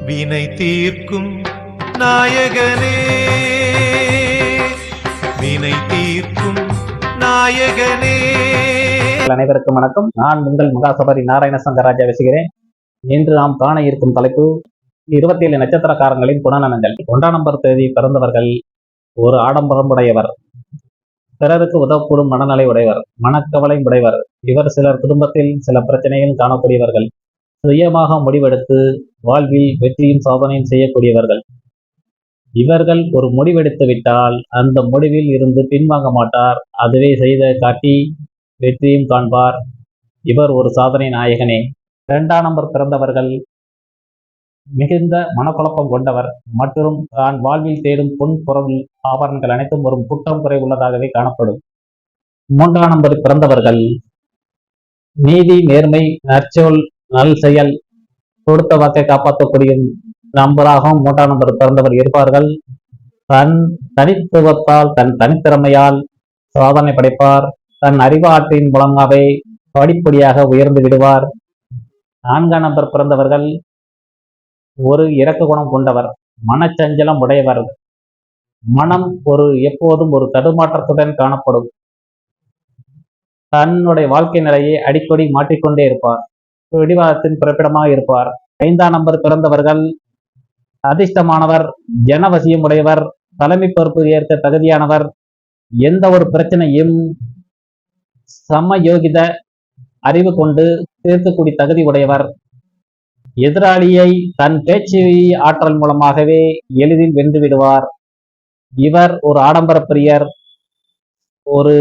வினை தீர்க்கும் நாயகனே, வினை தீர்க்கும் நாயகனே. அனைவருக்கும் வணக்கம். நான் உங்கள் மகாசபரி நாராயண சங்கராஜா பேசுகிறேன். இன்று நாம் காண இருக்கும் தலைப்பு 27 நட்சத்திரக்காரங்களின் குணநலன்கள். 1ஆம் நம்பர் தேதி பிறந்தவர்கள் ஒரு ஆடம்பரம் உடையவர், பிறருக்கு உதவக்கூடும் மனநிலை உடையவர், மனக்கவலை உடையவர். இவர் சிலர் குடும்பத்தில் சில பிரச்சனைகள் காணக்கூடியவர்கள். சுயமாக முடிவெடுத்து வாழ்வில் வெற்றியும் சாதனையும் செய்யக்கூடியவர்கள். இவர்கள் ஒரு முடிவெடுத்து விட்டால் அந்த முடிவில் இருந்து பின்வாங்க மாட்டார். அதுவே செய்த காட்டி வெற்றியும் காண்பார். இவர் ஒரு சாதனை நாயகனே. 2ஆம் நம்பர் பிறந்தவர்கள் மிகுந்த மனக்குழப்பம் கொண்டவர் மற்றும் தான் வாழ்வில் தேடும் பொன் பொருள் ஆபரணங்கள் அனைத்தும் ஒரு குற்றம் குறை உள்ளதாகவே காணப்படும். 3ஆம் நம்பர் பிறந்தவர்கள் நீதி, நேர்மை, நற்சொல், நல் செயல், கொடுத்த வாக்கை காப்பாற்றக்கூடிய நம்பராகவும் 3ஆம் நம்பர் பிறந்தவர் இருப்பார்கள். தன் தனித்துவத்தால், தன் தனித்திறமையால் சாதனை படைப்பார். தன் அறிவாற்றின் மூலமாகவே படிப்படியாக உயர்ந்து விடுவார். 4ஆம் நம்பர் பிறந்தவர்கள் ஒரு இரக்க குணம் கொண்டவர், மனச்சஞ்சலம் உடையவர். மனம் எப்போதும் ஒரு தடுமாற்றத்துடன் காணப்படும். தன்னுடைய வாழ்க்கை நிலையை அடிக்கடி மாற்றிக்கொண்டே இருப்பார். பிடிவாதத்தின் பிறப்பிடமாக இருப்பார். 5ஆம் நம்பர் பிறந்தவர்கள் அதிர்ஷ்டமானவர், ஜனவசியம் உடையவர், தலைமை பொறுப்பு ஏற்க தகுதியானவர். எந்த ஒரு பிரச்சனையும் சமயோகித அறிவு கொண்டு தீர்க்கக்கூடிய தகுதி உடையவர். எதிராளியை தன் பேச்சு ஆற்றல் மூலமாகவே எளிதில் வென்று விடுவார். இவர் ஒரு ஆடம்பர பிரியர். ஒரு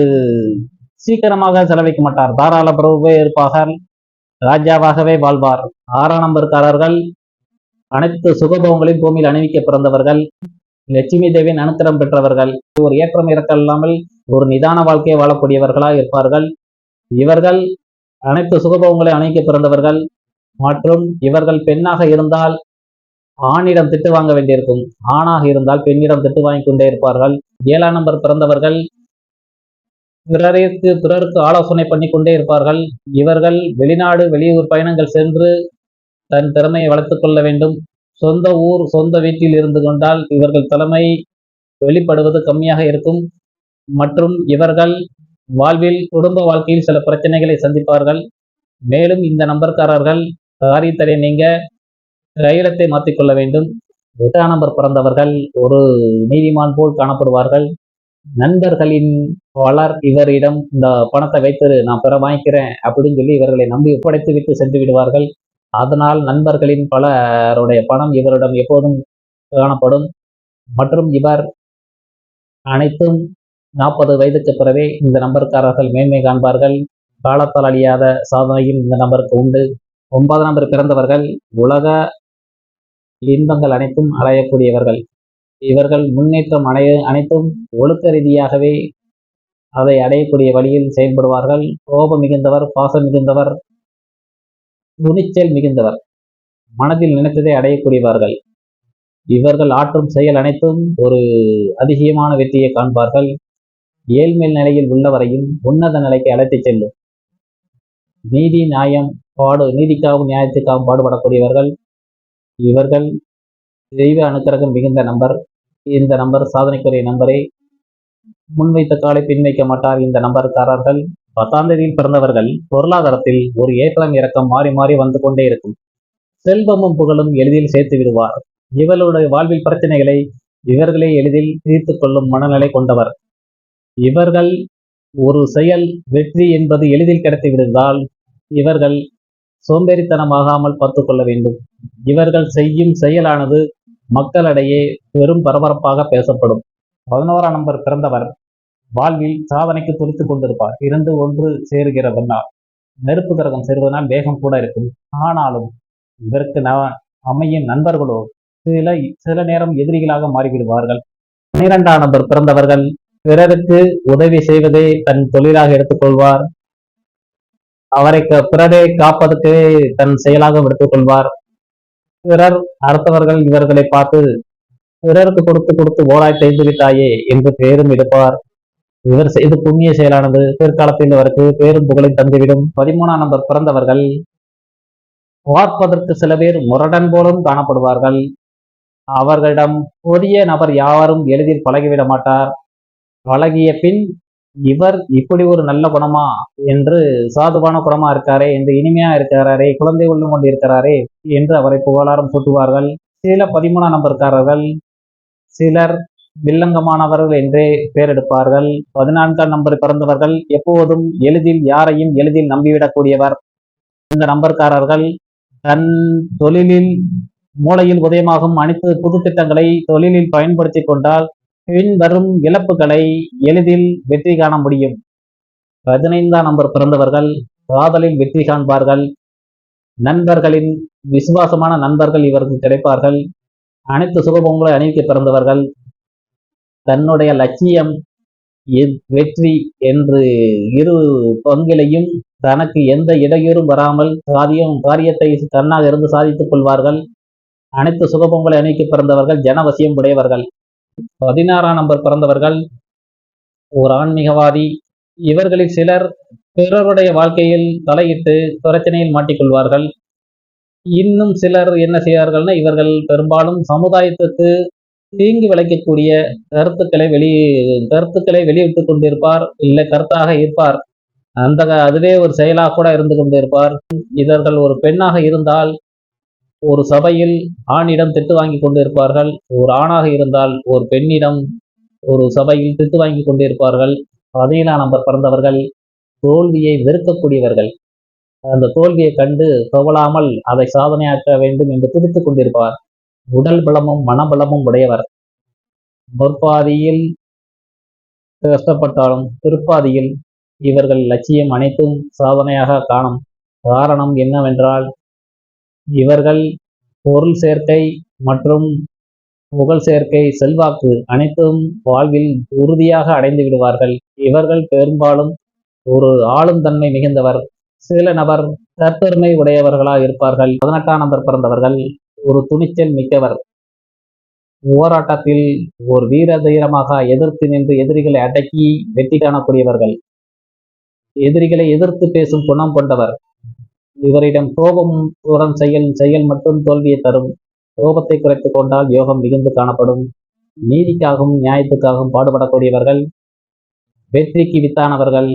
சீக்கிரமாக செலவைக்க மாட்டார். தாராள பிரபுவே இருப்பார்கள். ராஜாவாகவே வாழ்வார். 6ஆம் நம்பர்காரர்கள் அனைத்து சுகபோகங்களையும் பூமியில் அணிவிக்க பிறந்தவர்கள். லட்சுமி தேவியின் அனுக்கிரம் பெற்றவர்கள். ஒரு ஏற்றம் இறக்கம் இல்லாமல் ஒரு நிதான வாழ்க்கையை வாழக்கூடியவர்களாக இருப்பார்கள். இவர்கள் அனைத்து சுகபோகங்களையும் அணிவிக்க பிறந்தவர்கள் மற்றும் இவர்கள் பெண்ணாக இருந்தால் ஆணிடம் திட்டு வாங்க வேண்டியிருக்கும். ஆணாக இருந்தால் பெண்ணிடம் திட்டு வாங்கி கொண்டே இருப்பார்கள். 7ஆம் நம்பர் பிறந்தவர்கள் பிறருக்கு ஆலோசனை பண்ணி கொண்டே இருப்பார்கள். இவர்கள் வெளிநாடு, வெளியூர் பயணங்கள் சென்று தன் திறமையை வளர்த்துக் கொள்ள வேண்டும். சொந்த ஊர், சொந்த வீட்டில் இருந்து கொண்டால் இவர்கள் திறமை வெளிப்படுவது கம்மியாக இருக்கும். மற்றும் இவர்கள் வாழ்வில், குடும்ப வாழ்க்கையில் சில பிரச்சனைகளை சந்திப்பார்கள். மேலும் இந்த நம்பர்காரர்கள் காரியத்தடை நீங்க கையெழுத்தை மாற்றிக்கொள்ள வேண்டும். 8ஆம் நம்பர் பிறந்தவர்கள் ஒரு நீதிமான் போல் காணப்படுவார்கள். நண்பர்களின் பலர் இவரிடம் இந்த பணத்தை வைத்து நான் பிற வாங்கிக்கிறேன் அப்படின்னு சொல்லி இவர்களை நம்பி ஒப்படைத்து விட்டு சென்று விடுவார்கள். அதனால் நண்பர்களின் பலருடைய பணம் இவரிடம் எப்போதும் காணப்படும். மற்றும் இவர் அனைத்தும் 40 வயதுக்கு பிறவே இந்த நம்பர்காரர்கள் மேன்மை காண்பார்கள். காலத்தால் அழியாத சாதனையும் இந்த நம்பருக்கு உண்டு. 9ஆம் நம்பர் பிறந்தவர்கள் உலக இன்பங்கள் அனைத்தும் அடையக்கூடியவர்கள். இவர்கள் முன்னேற்றம் அனைத்தும் ஒழுக்க ரீதியாகவே அதை அடையக்கூடிய வழியில் செயல்படுவார்கள். கோபம் மிகுந்தவர், பாசம் மிகுந்தவர், துணிச்சல் மிகுந்தவர், மனதில் நினைத்ததை அடையக்கூடியவர்கள். இவர்கள் ஆற்றும் செயல் அனைத்தும் ஒரு அதிசயமான வெற்றியை காண்பார்கள். ஏழ்மேல் நிலையில் உள்ளவரையும் உன்னத நிலைக்கு அழைத்துச் செல்லும். நீதி, நியாயம், நீதிக்காகவும் நியாயத்துக்காகவும் பாடுபடக்கூடியவர்கள். இவர்கள் தெய்வ அனுக்கிரகம் மிகுந்த நம்பர். இந்த நம்பர் சாதனைக்குரிய நம்பரை முன்வைத்த காலை பின்வைக்க மாட்டார். இந்த நம்பர்காரர்கள் 10ஆம் தேதியில் பிறந்தவர்கள் பொருளாதாரத்தில் ஒரு ஏற்றம் இறக்கம் மாறி மாறி வந்து கொண்டே இருக்கும். செல்வமும் புகழும் எளிதில் சேர்த்து விடுவார். இவர்களுடைய வாழ்வில் பிரச்சனைகளை இவர்களே எளிதில் தீர்த்து கொள்ளும் மனநிலை கொண்டவர். இவர்கள் ஒரு செயல் வெற்றி என்பது எளிதில் கிடைத்து விடுவதால் இவர்கள் சோம்பேறித்தனமாகாமல் பார்த்து கொள்ள வேண்டும். இவர்கள் செய்யும் செயலானது மக்களிடையே பெரும் பரபரப்பாக பேசப்படும். 11ஆம் நம்பர் பிறந்தவர் வாழ்வில் சாதனைக்கு துடித்துக் கொண்டிருப்பார். 2 1 சேருகிறவனால் நெருப்பு கிரகம் சேருவதனால் வேகம் கூட இருக்கும். ஆனாலும் இதற்கு அமையும் நண்பர்களோ சில நேரம் எதிரிகளாக மாறிவிடுவார்கள். 12ஆம் நம்பர் பிறந்தவர்கள் பிறருக்கு உதவி செய்வதை தன் தொழிலாக எடுத்துக்கொள்வார். அவரை பிறரை காப்பதற்கு தன் செயலாக எடுத்துக்கொள்வார். பிறர் அடுத்தவர்கள் இவர்களை பார்த்து பிறருக்கு கொடுத்து ஓராய் செய்து விட்டாயே என்று பேரும் எடுப்பார். இவர் செய்த புண்ணிய செயலானது பிற்காலத்தில் அவருக்கு பேரும் புகழை தந்துவிடும். 13ஆம் நம்பர் பிறந்தவர்கள் பார்ப்பதற்கு சில பேர் முரடன் போலும் காணப்படுவார்கள். அவர்களிடம் புதிய நபர் யாரும் எளிதில் பழகிவிட மாட்டார். பழகிய பின் இவர் இப்படி ஒரு நல்ல குணமா என்று, சாதுவான குணமா இருக்காரே, என்று இனிமையா இருக்கிறாரே, குழந்தை உள்ளம் கொண்டு இருக்கிறாரே என்று அவரை புகழாரம் சூட்டுவார்கள். சில 13ஆம் நம்பர்காரர்கள் சிலர் வில்லங்கமானவர்கள் என்றே பெயரெடுப்பார்கள். 14ஆம் நம்பர் பிறந்தவர்கள் எப்போதும் யாரையும் எளிதில் நம்பிவிடக்கூடியவர். இந்த நம்பர்காரர்கள் தன் தொழிலில் மூளையில் உதயமாகும் அனைத்து புது திட்டங்களை தொழிலில் பயன்படுத்தி கொண்டால் பின்வரும் இழப்புகளை எளிதில் வெற்றி காண முடியும். 15ஆம் நம்பர் பிறந்தவர்கள் காதலில் வெற்றி காண்பார்கள். நண்பர்களின் விசுவாசமான நண்பர்கள் இவருக்கு கிடைப்பார்கள். அனைத்து சுகபங்களை அணிவிக்க பிறந்தவர்கள் தன்னுடைய லட்சியம் வெற்றி என்று இரு பங்கிலையும் தனக்கு எந்த இடையூறும் வராமல் காரியத்தை தன்னாக இருந்து சாதித்துக் கொள்வார்கள். அனைத்து சுகபங்களை அணிவிக்க பிறந்தவர்கள் ஜனவசியம் உடையவர்கள். 16ஆம் நம்பர் பிறந்தவர்கள் ஒரு ஆன்மீகவாதி. இவர்களில் சிலர் பிறருடைய வாழ்க்கையில் தலையிட்டு பிரச்சனையில் மாட்டிக்கொள்வார்கள். இன்னும் சிலர் என்ன செய்வார்கள்னா, இவர்கள் பெரும்பாலும் சமுதாயத்துக்கு தீங்கு விளைக்கக்கூடிய கருத்துக்களை வெளியிட்டுக் கொண்டிருப்பார். இல்லை கருத்தாக இருப்பார். அதுவே ஒரு செயலாக கூட இருந்து கொண்டிருப்பார். இவர்கள் ஒரு பெண்ணாக இருந்தால் ஒரு சபையில் ஆணிடம் திட்டு வாங்கி கொண்டிருப்பார்கள். ஒரு ஆணாக இருந்தால் ஒரு பெண்ணிடம் ஒரு சபையில் திட்டு வாங்கி கொண்டிருப்பார்கள். 17ஆம் நம்பர் பிறந்தவர்கள் தோல்வியை வெறுக்கக்கூடியவர்கள். அந்த தோல்வியை கண்டு துவளாமல் அதை சாதனையாக்க வேண்டும் என்று துடித்துக் கொண்டிருப்பார். உடல் பலமும் மனபலமும் உடையவர். முற்பாதியில் கஷ்டப்பட்டாலும் பிற்பாதியில் இவர்கள் லட்சியம் அனைத்தும் சாதனையாக காணும். காரணம் என்னவென்றால், இவர்கள் பொருள் சேர்க்கை மற்றும் புகழ் சேர்க்கை, செல்வாக்கு அனைத்தும் வாழ்வில் உறுதியாக அடைந்து விடுவார்கள். இவர்கள் பெரும்பாலும் ஒரு ஆளும் தன்மை மிகுந்தவர். சில நபர் தற்பெருமை உடையவர்களாக இருப்பார்கள். 18ஆம் நம்பர் பிறந்தவர்கள் ஒரு துணிச்சல் மிக்கவர். போராட்டத்தில் ஒரு வீர தீரமாக எதிர்த்து நின்று எதிரிகளை அடக்கி வெற்றி காணக்கூடியவர்கள். எதிரிகளை எதிர்த்து பேசும் குணம் கொண்டவர். இவரிடம் கோபம் செயல் மட்டும் தோல்வியை தரும். கோபத்தை குறைத்துக் கொண்டால் யோகம் மிகுந்து காணப்படும். நீதிக்காகவும் நியாயத்துக்காகவும் பாடுபடக்கூடியவர்கள். வெற்றிக்கு வித்தானவர்கள்.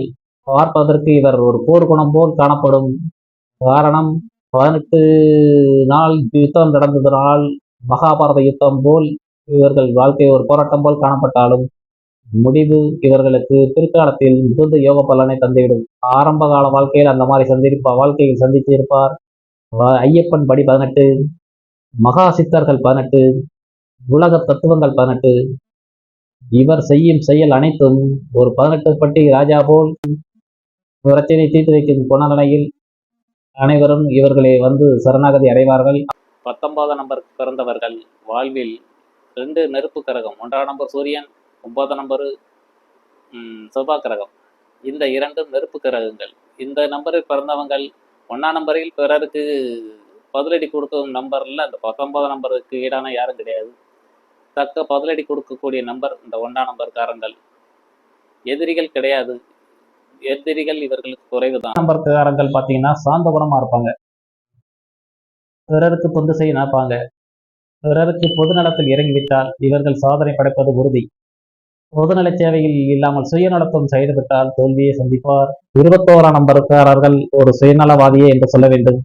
பார்ப்பதற்கு இவர் ஒரு போர்க்குணம் போல் காணப்படும். காரணம், 18 நாள் யுத்தம் நடந்ததனால் மகாபாரத யுத்தம் போல் இவர்கள் வாழ்க்கை ஒரு போராட்டம் போல் காணப்பட்டாலும் முடிவு இவர்களுக்கு பிற்காலத்தில் மிகுந்த யோக பலனை தந்துவிடும். ஆரம்ப கால வாழ்க்கையில் அந்த மாதிரி வாழ்க்கையில் சந்தித்திருப்பார். ஐயப்பன் படி 18, மகா சித்தர்கள் 18, உலக தத்துவங்கள் 18. இவர் செய்யும் செயல் அனைத்தும் ஒரு 18 பட்டி ராஜா போல் பிரச்சனை தீர்த்து வைக்கும் குணநிலையில் அனைவரும் இவர்களை சரணாகதி அடைவார்கள். 19ஆம் நம்பருக்கு பிறந்தவர்கள் வாழ்வில் 2 நெருப்பு கிரகம். 1ஆம் நம்பர் சூரியன், 9ஆம் நம்பர் செவ்வாய் கிரகம். இந்த 2 நெருப்பு கிரகங்கள். இந்த நம்பரில் பிறந்தவங்கள் 1ஆம் நம்பரில் பிறருக்கு பதிலடி கொடுக்கும் நம்பர்ல அந்த 19ஆம் நம்பருக்கு ஈடான யாரும் கிடையாது. தக்க பதிலடி கொடுக்கக்கூடிய நம்பர் இந்த 1ஆம் நம்பர்காரங்கள். எதிரிகள் கிடையாது. எதிரிகள் இவர்களுக்கு குறைவுதான். நம்பர்காரங்கள் பார்த்தீங்கன்னா சாந்த குணமா இருப்பாங்க. பிறருக்கு தொண்டு செய்ய நினைப்பாங்க. பிறருக்கு பொதுநலத்தில் இறங்கிவிட்டால் இவர்கள் சாதனை படைப்பது உறுதி. பொதுநல சேவையில் இல்லாமல் சுயநலத்தும் செயல்பட்டால் தோல்வியை சந்திப்பார். 21ஆம் நம்பர்காரர்கள் ஒரு சுயநலவாதியே என்று சொல்ல வேண்டும்.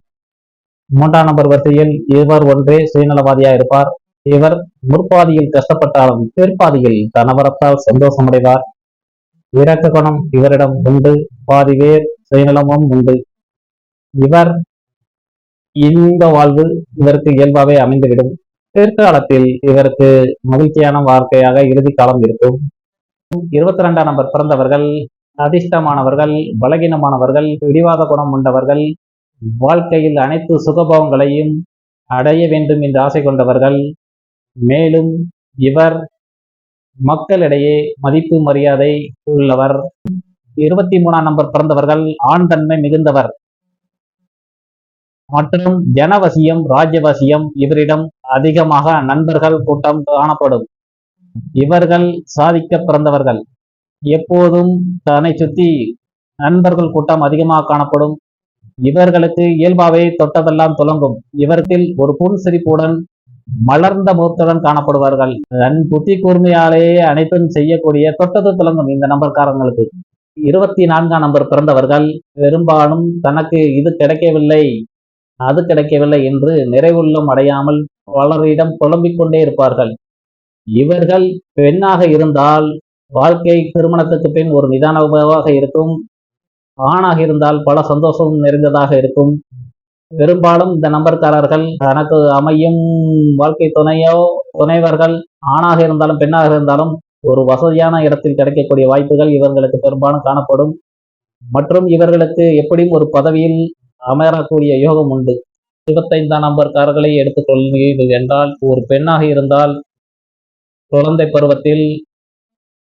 3ஆம் நம்பர் வரிசையில் இவர் ஒன்றே சுயநலவாதியா இருப்பார். இவர் முற்பாதியில் கஷ்டப்பட்டாலும் பிற்பாதியில் கணவரத்தால் சந்தோஷமடைவார். இரக்க குணம் இவரிடம் உண்டு. பாதி பேர் சுயநலமும் உண்டு. இவர் இந்த வாழ்வு இவருக்கு இயல்பாகவே அமைந்துவிடும். பிற்காலத்தில் இவருக்கு மகிழ்ச்சியான வாழ்க்கையாக இறுதி காலம் இருக்கும். 22ஆம் நம்பர் பிறந்தவர்கள் அதிர்ஷ்டமானவர்கள், பலகீனமானவர்கள், பிடிவாத குணம் உண்டவர்கள். வாழ்க்கையில் அனைத்து சுகபோகங்களையும் அடைய வேண்டும் என்று ஆசை கொண்டவர்கள். மேலும் இவர் மக்களிடையே மதிப்பு மரியாதை உள்ளவர். 23ஆம் நம்பர் பிறந்தவர்கள் ஆண் தன்மை மிகுந்தவர் மற்றும் ஜனவசியம், ராஜ்யவசியம் இவரிடம் அதிகமாக நண்பர்கள் கூட்டம் காணப்படும். இவர்கள் சாதிக்க பிறந்தவர்கள். எப்போதும் தன்னை சுற்றி நண்பர்கள் கூட்டம் அதிகமாக காணப்படும். இவர்களுக்கு இயல்பாவே தொட்டதெல்லாம் துலங்கும். இவர்களில் ஒரு புன் சிரிப்புடன் மலர்ந்த முகத்துடன் காணப்படுவார்கள். தன் புத்தி கூர்மையாலேயே அனைத்தும் செய்யக்கூடிய தொட்டது துலங்கும் இந்த நம்பர்காரங்களுக்கு. 24ஆம் நம்பர் பிறந்தவர்கள் பெரும்பாலும் தனக்கு இது கிடைக்கவில்லை அது கிடைக்கவில்லை என்று நிறைவுள்ளம் அடையாமல் பலரிடம் புலம்பிக் கொண்டே இருப்பார்கள். இவர்கள் பெண்ணாக இருந்தால் வாழ்க்கை திருமணத்துக்கு பின் ஒரு நிதானமாக இருக்கும். ஆணாக இருந்தால் பல சந்தோஷம் நிறைந்ததாக இருக்கும். பெரும்பாலும் இந்த நம்பர்காரர்கள் தனக்கு அமையும் வாழ்க்கை துணைவர்கள் ஆணாக இருந்தாலும் பெண்ணாக இருந்தாலும் ஒரு வசதியான இடத்தில் கிடைக்கக்கூடிய வாய்ப்புகள் இவர்களுக்கு பெரும்பாலும் காணப்படும். மற்றும் இவர்களுக்கு எப்படியும் ஒரு பதவியில் அமரக்கூடிய யோகம் உண்டு. 25ஆம் நம்பர்காரர்களை எடுத்துக்கொள்வது என்றால், ஒரு பெண்ணாக இருந்தால் குழந்தை பருவத்தில்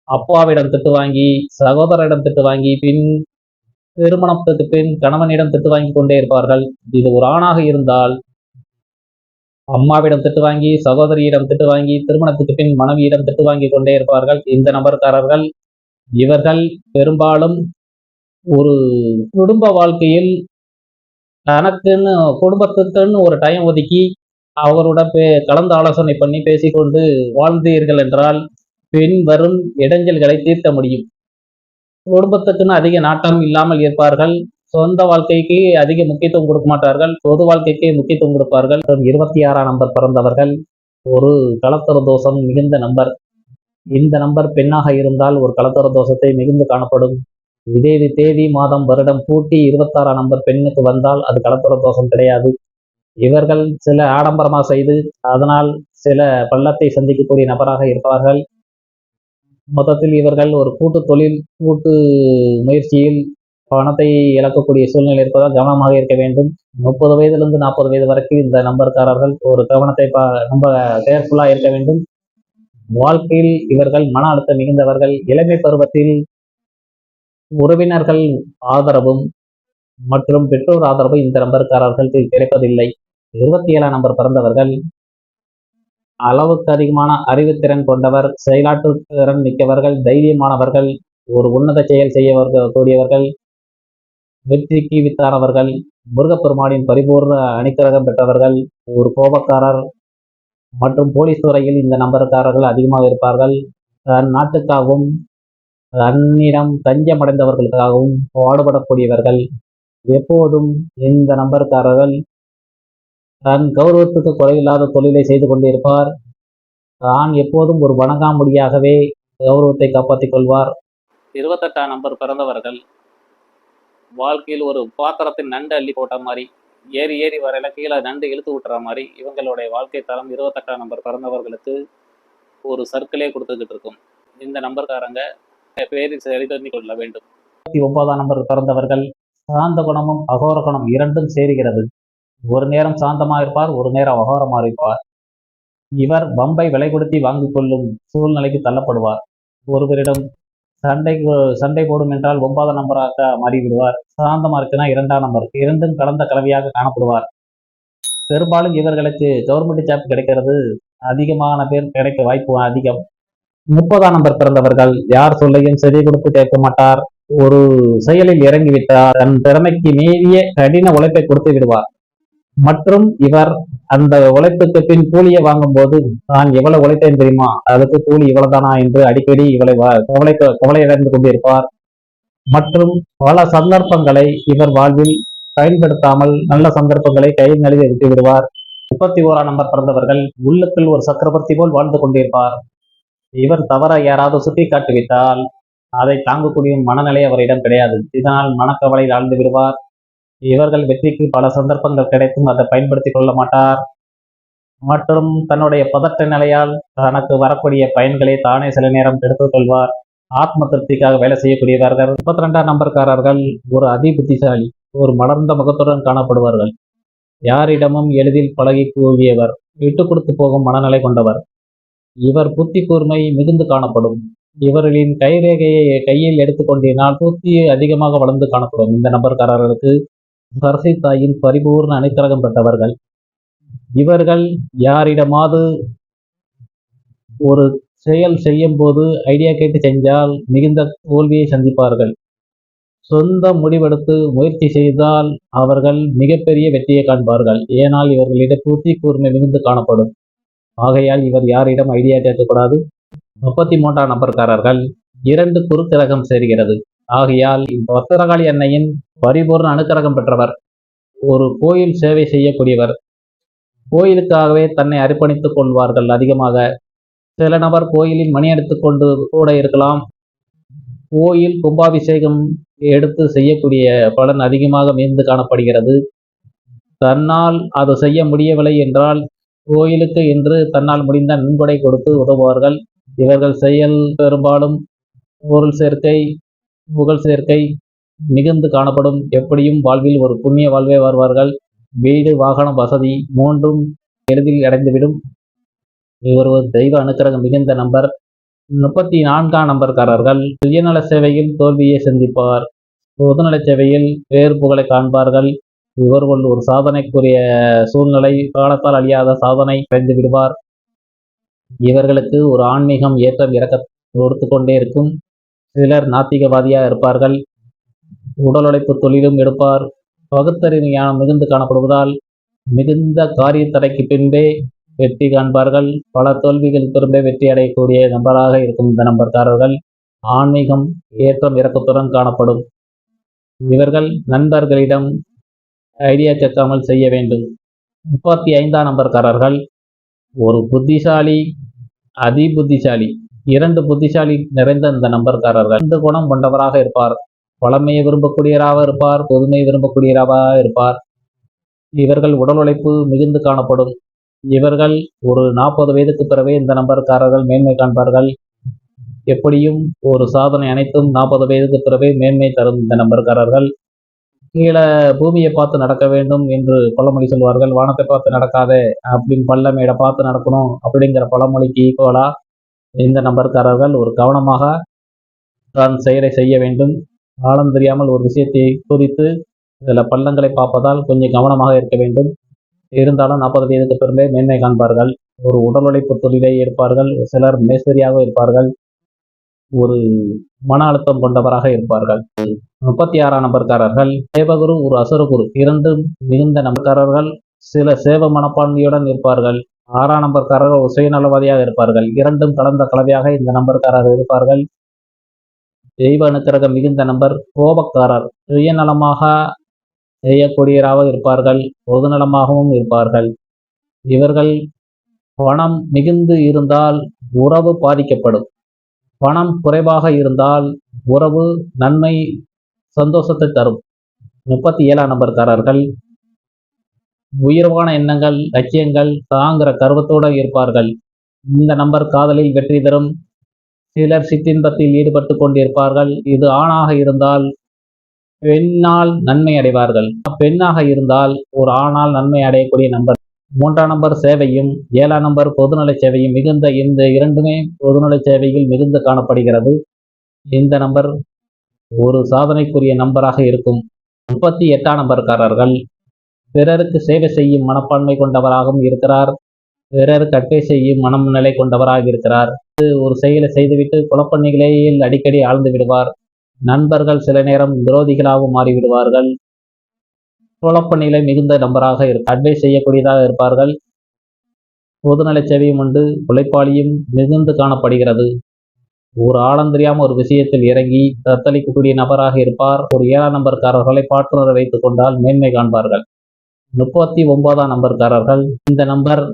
அப்பாவிடம் திட்டு வாங்கி, சகோதரிடம் திட்டு வாங்கி, பின் திருமணத்துக்கு பின் கணவனிடம் திட்டு வாங்கி கொண்டே இருப்பார்கள். இது ஒரு ஆணாக இருந்தால் அம்மாவிடம் திட்டு வாங்கி, சகோதரியிடம் திட்டு வாங்கி, திருமணத்துக்கு பின் மனைவியிடம் திட்டு வாங்கி கொண்டே இருப்பார்கள் இந்த நபர்காரர்கள். இவர்கள் பெரும்பாலும் ஒரு குடும்ப வாழ்க்கையில் தனக்குன்னு குடும்பத்துக்குன்னு ஒரு டைம் ஒதுக்கி அவருடன் கலந்து ஆலோசனை பண்ணி பேசிக்கொண்டு வாழ்ந்தீர்கள் என்றால் பின் வரும் இடைஞ்சல்களை தீர்க்க முடியும். குடும்பத்துக்குன்னு அதிக நாட்டம் இல்லாமல் இருப்பார்கள். சொந்த வாழ்க்கைக்கு அதிக முக்கியத்துவம் கொடுக்க மாட்டார்கள். பொது வாழ்க்கைக்கு முக்கியத்துவம் கொடுப்பார்கள். 26ஆம் நம்பர் பிறந்தவர்கள் ஒரு கலத்தர தோஷம் மிகுந்த நம்பர். இந்த நம்பர் பெண்ணாக இருந்தால் ஒரு கலத்தர தோஷத்தை மிகுந்து காணப்படும். இதே தேதி மாதம் வருடம் கூட்டி 26ஆம் நம்பர் பெண்ணுக்கு வந்தால் அது கலத்தர தோஷம் கிடையாது. இவர்கள் சில ஆடம்பரமாக செய்து அதனால் சில பள்ளத்தை சந்திக்கக்கூடிய நபராக இருப்பார்கள். மொத்தத்தில் இவர்கள் ஒரு கூட்டு தொழில் கூட்டு முயற்சியில் பணத்தை இழக்கக்கூடிய சூழ்நிலை இருப்பதால் கவனமாக இருக்க வேண்டும். 30 வயதிலிருந்து 40 வயது வரைக்கும் இந்த நம்பர்காரர்கள் ஒரு கவனத்தை ரொம்ப கேர்ஃபுல்லா இருக்க வேண்டும். வாழ்க்கையில் இவர்கள் மன அழுத்தம் மிகுந்தவர்கள். இளமை பருவத்தில் உறவினர்கள் ஆதரவும் மற்றும் பெற்றோர் ஆதரவும் இந்த நம்பர்காரர்களுக்கு கிடைப்பதில்லை. 27ஆம் நம்பர் பிறந்தவர்கள் அளவுக்கு அதிகமான அறிவுத்திறன் கொண்டவர், செயலாற்று திறன் மிக்கவர்கள், தைரியமானவர்கள், ஒரு உன்னத செயல் செய்யக்கூடியவர்கள், வெற்றிக்கு வித்தானவர்கள், முருகப்பெருமானின் பரிபூர்ண அணிக்கிரகம் பெற்றவர்கள், ஒரு கோபக்காரர் மற்றும் போலீஸ் துறையில் இந்த நம்பர்காரர்கள் அதிகமாக இருப்பார்கள். தன் நாட்டுக்காகவும் தன்னிடம் தஞ்சமடைந்தவர்களுக்காகவும் பாடுபடக்கூடியவர்கள். எப்போதும் இந்த நம்பர்காரர்கள் தன் கௌரவத்துக்கு குறைவில்லாத தொழிலை செய்து கொண்டிருப்பார். தான் எப்போதும் ஒரு வணங்காமுடியாகவே கௌரவத்தை காப்பாற்றிக் கொள்வார். 28ஆம் நம்பர் பிறந்தவர்கள் வாழ்க்கையில் ஒரு பாத்திரத்தின் நண்டு அள்ளி போட்ட மாதிரி ஏறி ஏறி வரையில கீழே நண்டு இழுத்து விட்டுற மாதிரி இவங்களுடைய வாழ்க்கை தரம் 28ஆம் நம்பர் பிறந்தவர்களுக்கு ஒரு சர்க்கிளே கொடுத்துக்கிட்டு இருக்கும். இந்த நம்பர்காரங்க பேரில் சரி பண்ணி கொள்ள வேண்டும். 29ஆம் நம்பர் பிறந்தவர்கள் சாந்த குணமும் அகோர குணம் இரண்டும் சேருகிறது. ஒரு நேரம் சாந்தமாக இருப்பார், ஒரு நேரம் அகோரமாக இருப்பார். இவர் பம்பை விலை கொடுத்தி வாங்கிக் கொள்ளும் சூழ்நிலைக்கு தள்ளப்படுவார். ஒருவரிடம் சண்டை போடும் என்றால் 9ஆம் நம்பராக மாறிவிடுவார். சாந்தமா இருக்குன்னா 2ஆம் நம்பர், இரண்டும் கலந்த கலவையாக காணப்படுவார். பெரும்பாலும் இவர்களுக்கு கவர்மெண்ட் ஜாப் கிடைக்கிறது அதிகமான பேர் கிடைக்க வாய்ப்பு அதிகம். 30ஆம் நம்பர் பிறந்தவர்கள் யார் சொல்லையும் செவி கொடுத்து கேட்க மாட்டார். ஒரு செயலில் இறங்கிவிட்டார் தன் திறமைக்கு மீறிய கடின உழைப்பை கொடுத்து விடுவார். மற்றும் இவர் அந்த உழைப்புக்கு பின் கூலியை வாங்கும் போது நான் எவ்வளவு உழைத்தேன் தெரியுமா, அதுக்கு கூலி இவ்வளவுதானா என்று அடிக்கடி இவளை கவலையடைந்து கொண்டிருப்பார். மற்றும் பல சந்தர்ப்பங்களை இவர் வாழ்வில் பயன்படுத்தாமல் நல்ல சந்தர்ப்பங்களை கையில் நழுவி விட்டு விடுவார். 31ஆம் நம்பர் பிறந்தவர்கள் உள்ளுக்குள் ஒரு சக்கரவர்த்தி போல் வாழ்ந்து கொண்டிருப்பார். இவர் தவற யாராவது சுட்டி காட்டிவிட்டால் அதை தாங்கக்கூடிய மனநிலை அவரிடம் கிடையாது. இதனால் மனக்கவலையில் ஆழ்ந்து விடுவார். இவர்கள் வெற்றிக்கு பல சந்தர்ப்பங்கள் கிடைத்தும் அதை பயன்படுத்திக் கொள்ள மாட்டார். மற்றும் தன்னுடைய பதட்ட நிலையால் தனக்கு வரக்கூடிய பயன்களை தானே சில நேரம் எடுத்துக் கொள்வார். ஆத்ம திருப்திக்காக வேலை செய்யக்கூடியவர்கள். 32ஆம் நம்பர்காரர்கள் ஒரு அதி புத்திசாலி, ஒரு மலர்ந்த முகத்துடன் காணப்படுவார்கள். யாரிடமும் எளிதில் பழகி கூவியவர், விட்டு கொடுத்து போகும் மனநிலை கொண்டவர். இவர் புத்தி கூர்மை மிகுந்து காணப்படும். இவர்களின் கைரேகையை கையில் எடுத்துக்கொண்டினால் புத்தி அதிகமாக வளர்ந்து காணப்படும். இந்த நபர்காரர்களுக்கு சரசி தாயின் பரிபூர்ண அனுக்கிரகம் பெற்றவர்கள். இவர்கள் யாரிடமாவது ஒரு செயல் செய்யும் போது ஐடியா கேட்டு செஞ்சால் மிகுந்த தோல்வியை சந்திப்பார்கள். சொந்த முடிவெடுத்து முயற்சி செய்தால் அவர்கள் மிகப்பெரிய வெற்றியை காண்பார்கள். ஏனால் இவர்களிடம் புத்தி கூர்மை மிகுந்து காணப்படும். ஆகையால் இவர் யாரிடம் ஐடியா கேட்கக்கூடாது. 33ஆம் நம்பர்காரர்கள் 2 குருக்கிரகம் சேர்கிறது. ஆகையால் பத்திரகாளி அன்னையின் பரிபூர்ண அனுக்கிரகம் பெற்றவர். ஒரு கோயில் சேவை செய்யக்கூடியவர். கோயிலுக்காகவே தன்னை அர்ப்பணித்துக் கொள்வார்கள் அதிகமாக. சில நபர் கோயிலில் மணி எடுத்துக் கொண்டு கூட இருக்கலாம். கோயில் கும்பாபிஷேகம் எடுத்து செய்யக்கூடிய பலன் அதிகமாக மிகுந்து காணப்படுகிறது. தன்னால் அது செய்ய முடியவில்லை என்றால் கோயிலுக்கு என்று தன்னால் முடிந்த நன்கொடை கொடுத்து உதவுவார்கள். இவர்கள் செயல் பெரும்பாலும் பொருள் சேர்க்கை, புகழ் சேர்க்கை மிகுந்து காணப்படும். எப்படியும் வாழ்வில் ஒரு புண்ணிய வாழ்வே வருவார்கள். வீடு, வாகனம், வசதி மூன்றும் எளிதில் அடைந்துவிடும். இவர் ஒரு தெய்வ அனுக்கிரகம் மிகுந்த நம்பர். 34ஆம் நம்பர்காரர்கள் சுயநல சேவையில் தோல்வியை சந்திப்பார். பொதுநல சேவையில் வேறு புகழை காண்பார்கள். இவர்கள் ஒரு சாதனைக்குரிய சூழ்நிலை, காலத்தால் அழியாத சாதனை அடைந்து விடுவார். இவர்களுக்கு ஒரு ஆன்மீகம் ஏற்றம் இறக்க கொடுத்து கொண்டே இருக்கும். சிலர் நாத்திகவாதியாக இருப்பார்கள். உடல் உழைப்பு தொழிலும் எடுப்பார். பகுத்தறிவு ஞானம் மிகுந்து காணப்படுவதால் மிகுந்த காரிய தடைக்கு பின்பே வெற்றி காண்பார்கள். பல தோல்விகள் திரும்ப வெற்றி அடையக்கூடிய நபராக இருக்கும் இந்த நம்பர்காரர்கள். ஆன்மீகம் ஏற்றம் இறக்கத்துடன் காணப்படும். இவர்கள் நண்பர்களிடம் ஐடியா கேட்காமல் செய்ய வேண்டும். 35ஆம் நம்பர்காரர்கள் ஒரு புத்திசாலி, அதி புத்திசாலி, 2 புத்திசாலி நிறைந்த இந்த நம்பர்காரர்கள் 2 குணம் கொண்டவராக இருப்பார். பழமையை விரும்பக்கூடியவராக இருப்பார். பொதுமையை விரும்பக்கூடியவராக இருப்பார். இவர்கள் உடல் உழைப்பு மிகுந்து காணப்படும். இவர்கள் ஒரு 40 வயதுக்கு பிறவே இந்த நம்பர்காரர்கள் மேன்மை காண்பார்கள். எப்படியும் ஒரு சாதனை அனைத்தும் 40 வயதுக்கு பிறவே மேன்மை தரும் இந்த நம்பர்காரர்கள். கீழே பூமியை பார்த்து நடக்க வேண்டும் என்று பழமொழி சொல்வார்கள். வானத்தை பார்த்து நடக்காதே அப்படின்னு பள்ளமேடை பார்த்து நடக்கணும் அப்படிங்கிற பழமொழிக்கு ஈக்குவலா இந்த நம்பர்காரர்கள் ஒரு கவனமாக தான் செயலை செய்ய வேண்டும். ஆழம் தெரியாமல் ஒரு விஷயத்தை குறித்து சில பள்ளங்களை பார்ப்பதால் கொஞ்சம் கவனமாக இருக்க வேண்டும். இருந்தாலும் 40 வயதுக்கு பிறந்தே மேன்மை காண்பார்கள். ஒரு உடல் உழைப்பு தொழிலை எடுப்பார்கள். சிலர் மேஸ்திரியாக இருப்பார்கள். ஒரு மன அழுத்தம் கொண்டவராக இருப்பார்கள். 36ஆம் நம்பர்காரர்கள் தேவகுரு, ஒரு அசுரகுரு, 2 மிகுந்த நம்பர்காரர்கள். சில சேவ மனப்பான்மையுடன் இருப்பார்கள். 6ஆம் நம்பர்காரர்கள் ஒரு சுயநலவாதியாக இருப்பார்கள். 2ம் கலந்த கலவையாக இந்த நம்பர்காரர்கள் இருப்பார்கள். தெய்வ அனுக்கிரகம் மிகுந்த நம்பர். கோபக்காரர், சுயநலமாக செய்யக்கூடியவராக இருப்பார்கள். பொதுநலமாகவும் இருப்பார்கள். இவர்கள் பணம் மிகுந்து இருந்தால் உறவு பாதிக்கப்படும். பணம் குறைவாக இருந்தால் உறவு நன்மை, சந்தோஷத்தை தரும். 37ஆம் நம்பர்காரர்கள் உயர்வான எண்ணங்கள், லட்சியங்கள் தாங்கிற கர்வத்தோடு இருப்பார்கள். இந்த நம்பர் காதலில் வெற்றி தரும். சிலர் சிற்றின்பத்தில் ஈடுபட்டு கொண்டிருப்பார்கள். இது ஆணாக இருந்தால் பெண்ணால் நன்மை அடைவார்கள். பெண்ணாக இருந்தால் ஒரு ஆணால் நன்மை அடையக்கூடிய நம்பர். 3ஆம் நம்பர் சேவையும் 7ஆம் நம்பர் பொதுநல சேவையும் மிகுந்த. இந்த 2மே பொதுநல சேவையில் மிகுந்து காணப்படுகிறது. இந்த நம்பர் ஒரு சாதனைக்குரிய நம்பராக இருக்கும். 38ஆம் நம்பர்காரர்கள் பிறருக்கு சேவை செய்யும் மனப்பான்மை கொண்டவராகவும் இருக்கிறார். பிறருக்கு அட்வை செய்யும் மனநிலை கொண்டவராக இருக்கிறார். ஒரு செயலை செய்துவிட்டு குழப்ப நிலையில் அடிக்கடி ஆழ்ந்து விடுவார். நண்பர்கள் சில நேரம் விரோதிகளாகவும் மாறிவிடுவார்கள். குழப்ப நிலை மிகுந்த நம்பராக அட்வைஸ் செய்யக்கூடியதாக இருப்பார்கள். பொதுநல சேவையும் உண்டு. உழைப்பாளியும் மிகுந்து காணப்படுகிறது. ஒரு ஆழந்தெரியாம ஒரு விஷயத்தில் இறங்கி தத்தளிக்கக்கூடிய நபராக இருப்பார். ஒரு 7ஆம் நம்பர்காரர்களை பாட்டுணர வைத்துக் கொண்டால் மேன்மை காண்பார்கள். 39ஆம் நம்பர்காரர்கள் இந்த நம்பர்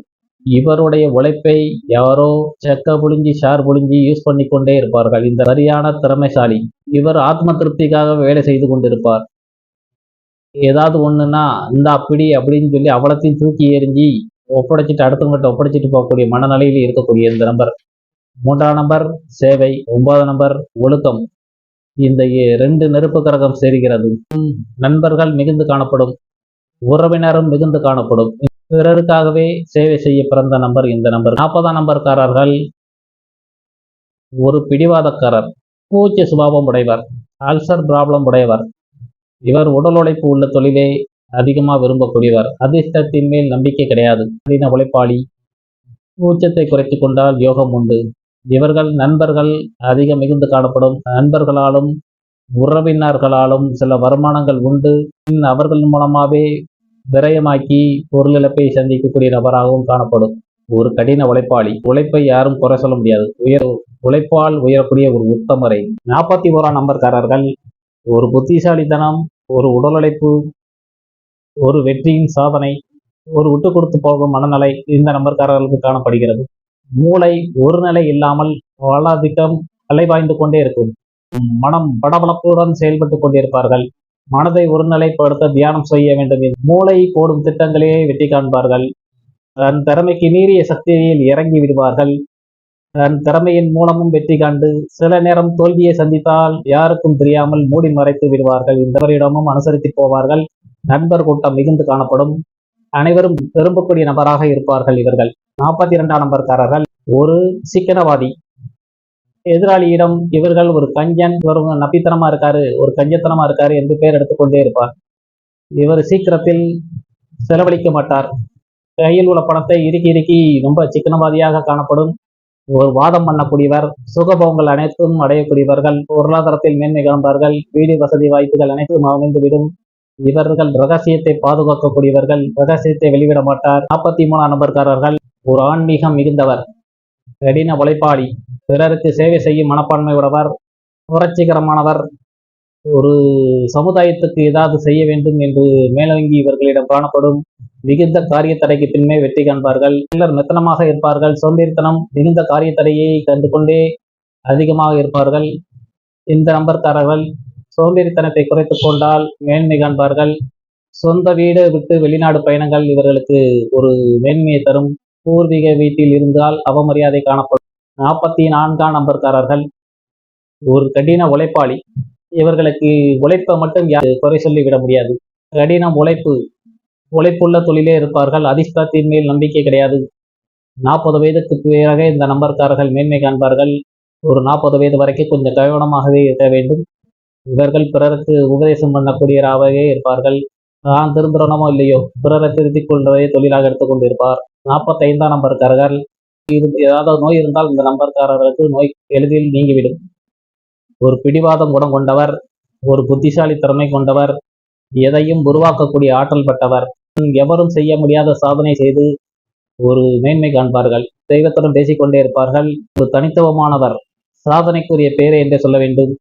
இவருடைய உழைப்பை யாரோ செக்க புழிஞ்சி ஷார் புழிஞ்சி யூஸ் பண்ணி கொண்டே இருப்பார்கள். இந்த சரியான திறமைசாலி. இவர் ஆத்ம திருப்திக்காக வேலை செய்து கொண்டிருப்பார். ஏதாவது ஒண்ணுன்னா இந்த அப்படி அப்படின்னு சொல்லி அவ்வளத்தையும் தூக்கி எறிஞ்சி ஒப்படைச்சிட்டு அடுத்தவங்கள்ட்ட ஒப்படைச்சிட்டு போகக்கூடிய மனநிலையில் இருக்கக்கூடிய இந்த நம்பர். 3ஆம் நம்பர் சேவை. 9ஆம் நம்பர் ஒழுக்கம். இந்த 2 நெருப்பு கிரகம் சேர்கிறது. நண்பர்கள் மிகுந்து காணப்படும். உறவினரும் மிகுந்து காணப்படும். பிறருக்காகவே சேவை செய்ய பிறந்த நம்பர் இந்த நம்பர். 40ஆம் நம்பர்காரர்கள் ஒரு பிடிவாதக்காரர், கூச்ச சுபாவம் உடையவர், அல்சர் ப்ராப்ளம் உடையவர். இவர் உடல் உழைப்பு உள்ள தொழிலை அதிகமாக விரும்பக்கூடியவர். அதிர்ஷ்டத்தின் மேல் நம்பிக்கை கிடையாது. கடின உழைப்பாளி. கூச்சத்தை குறைத்து கொண்டால் யோகம் உண்டு. இவர்கள் நண்பர்கள் அதிகம் மிகுந்து காணப்படும். நண்பர்களாலும் உறவினர்களாலும் சில வருமானங்கள் உண்டு. அவர்கள் மூலமாகவே விரயமாக்கி பொருள் இழப்பை சந்திக்கக்கூடிய நபராகவும் காணப்படும். ஒரு கடின உழைப்பாளி. உழைப்பை யாரும் குறை சொல்ல முடியாது. உழைப்பால் உயரக்கூடிய ஒரு உத்தமரை. 41ஆம் நம்பர்காரர்கள் ஒரு புத்திசாலித்தனம், ஒரு உடல் உழைப்பு, ஒரு வெற்றியின் சாதனை, ஒரு விட்டு கொடுத்து போகும் மனநிலை இந்த நம்பர்காரர்களுக்கு காணப்படுகிறது. மூளை ஒரு நிலை இல்லாமல் வளதிக்கம் அலைபாய்ந்து கொண்டே இருக்கும். மனம் படபடப்புடன் செயல்பட்டு கொண்டிருப்பார்கள். மனதை ஒருநிலைப்படுத்த தியானம் செய்ய வேண்டும். மூளை போடும் திட்டங்களையே வெற்றி காண்பார்கள். தன் திறமைக்கு மீறிய சக்தியில் இறங்கி விடுவார்கள். தன் திறமையின் மூலமும் வெற்றி காண்டு சில நேரம் தோல்வியை சந்தித்தால் யாருக்கும் தெரியாமல் மூடி மறைத்து விடுவார்கள். இந்த வரிடமும் அனுசரித்து போவார்கள். நண்பர் கூட்டம் மிகுந்து காணப்படும். அனைவரும் விரும்பக்கூடிய நபராக இருப்பார்கள். இவர்கள் 42ஆம் நம்பர்காரர்கள் ஒரு சிக்கனவாதி. எதிராளியிடம் இவர்கள் ஒரு கஞ்சன், ஒரு நப்பித்தனமா இருக்காரு, ஒரு கஞ்சத்தனமா இருக்காரு என்று பெயர் எடுத்துக்கொண்டே இருப்பார். இவர் சீக்கிரத்தில் செலவழிக்க மாட்டார். கையில் உள்ள பணத்தை இறுக்கி ரொம்ப சிக்கனவாதியாக காணப்படும். ஒரு வாதம் பண்ணக்கூடியவர். சுகபோகங்கள் அனைத்தும் அடையக்கூடியவர்கள். பொருளாதாரத்தில் மேன்மை காண்பார்கள். வீடு வசதி வாய்ப்புகள் அனைத்தும் அமைந்துவிடும். இவர்கள் ரகசியத்தை பாதுகாக்கக்கூடியவர்கள். ரகசியத்தை வெளிவிட மாட்டார். 43ஆம் நம்பர்காரர்கள் ஒரு ஆன்மீகம் மிகுந்தவர். கடின உழைப்பாளி. பிறருக்கு சேவை செய்யும் மனப்பான்மை உடையவர். புரட்சிகரமானவர். ஒரு சமுதாயத்துக்கு ஏதாவது செய்ய வேண்டும் என்று மேலோங்கி இவர்களிடம் காணப்படும். மிகுந்த காரியத்தடைக்கு பின்னே வெற்றி காண்பார்கள். சிலர் மெத்தனமாக இருப்பார்கள். சோம்பேறித்தனம் மிகுந்த காரியத்தடையை கண்டு கொண்டே அதிகமாக இருப்பார்கள். இந்த நம்பர்காரர்கள் சோம்பேறித்தனத்தை குறைத்துக் கொண்டால் மேன்மை காண்பார்கள். சொந்த வீடு விட்டு வெளிநாடு பயணங்கள் இவர்களுக்கு ஒரு மேன்மையை தரும். பூர்வீக வீட்டில் இருந்தால் அவமரியாதை காணப்படும். 44ஆம் நம்பர்காரர்கள் ஒரு கடின உழைப்பாளி. இவர்களுக்கு உழைப்பை மட்டும் குறை சொல்லிவிட முடியாது. கடினம் உழைப்புள்ள தொழிலே இருப்பார்கள். அதிர்ஷ்டத்தின் மேல் நம்பிக்கை கிடையாது. 40 வயதுக்கு பிறகு இந்த நம்பர்காரர்கள் மேன்மை காண்பார்கள். ஒரு 40 வயது வரைக்கும் கொஞ்சம் கவனமாகவே இருக்க வேண்டும். இவர்கள் பிறருக்கு உபதேசம் பண்ணக்கூடியவராகவே இருப்பார்கள். தான் திருந்துறனமோ இல்லையோ பிறரை திருத்திக் கொள்வதை தொழிலாக எடுத்துக்கொண்டு இருப்பார். 45ஆம் நம்பர்காரர்கள் ஏதாவது நோய் இருந்தால் இந்த நம்பர்காரர்களுக்கு நோய் எளிதில் நீங்கிவிடும். ஒரு பிடிவாதம் குணம் கொண்டவர். ஒரு புத்திசாலி திறமை கொண்டவர். எதையும் உருவாக்கக்கூடிய ஆற்றல் பட்டவர். எவரும் செய்ய முடியாத சாதனை செய்து ஒரு மேன்மை காண்பார்கள். தெய்வத்துடன் பேசிக்கொண்டே இருப்பார்கள். ஒரு தனித்துவமானவர். சாதனைக்குரிய பேரை என்றே சொல்ல வேண்டும்.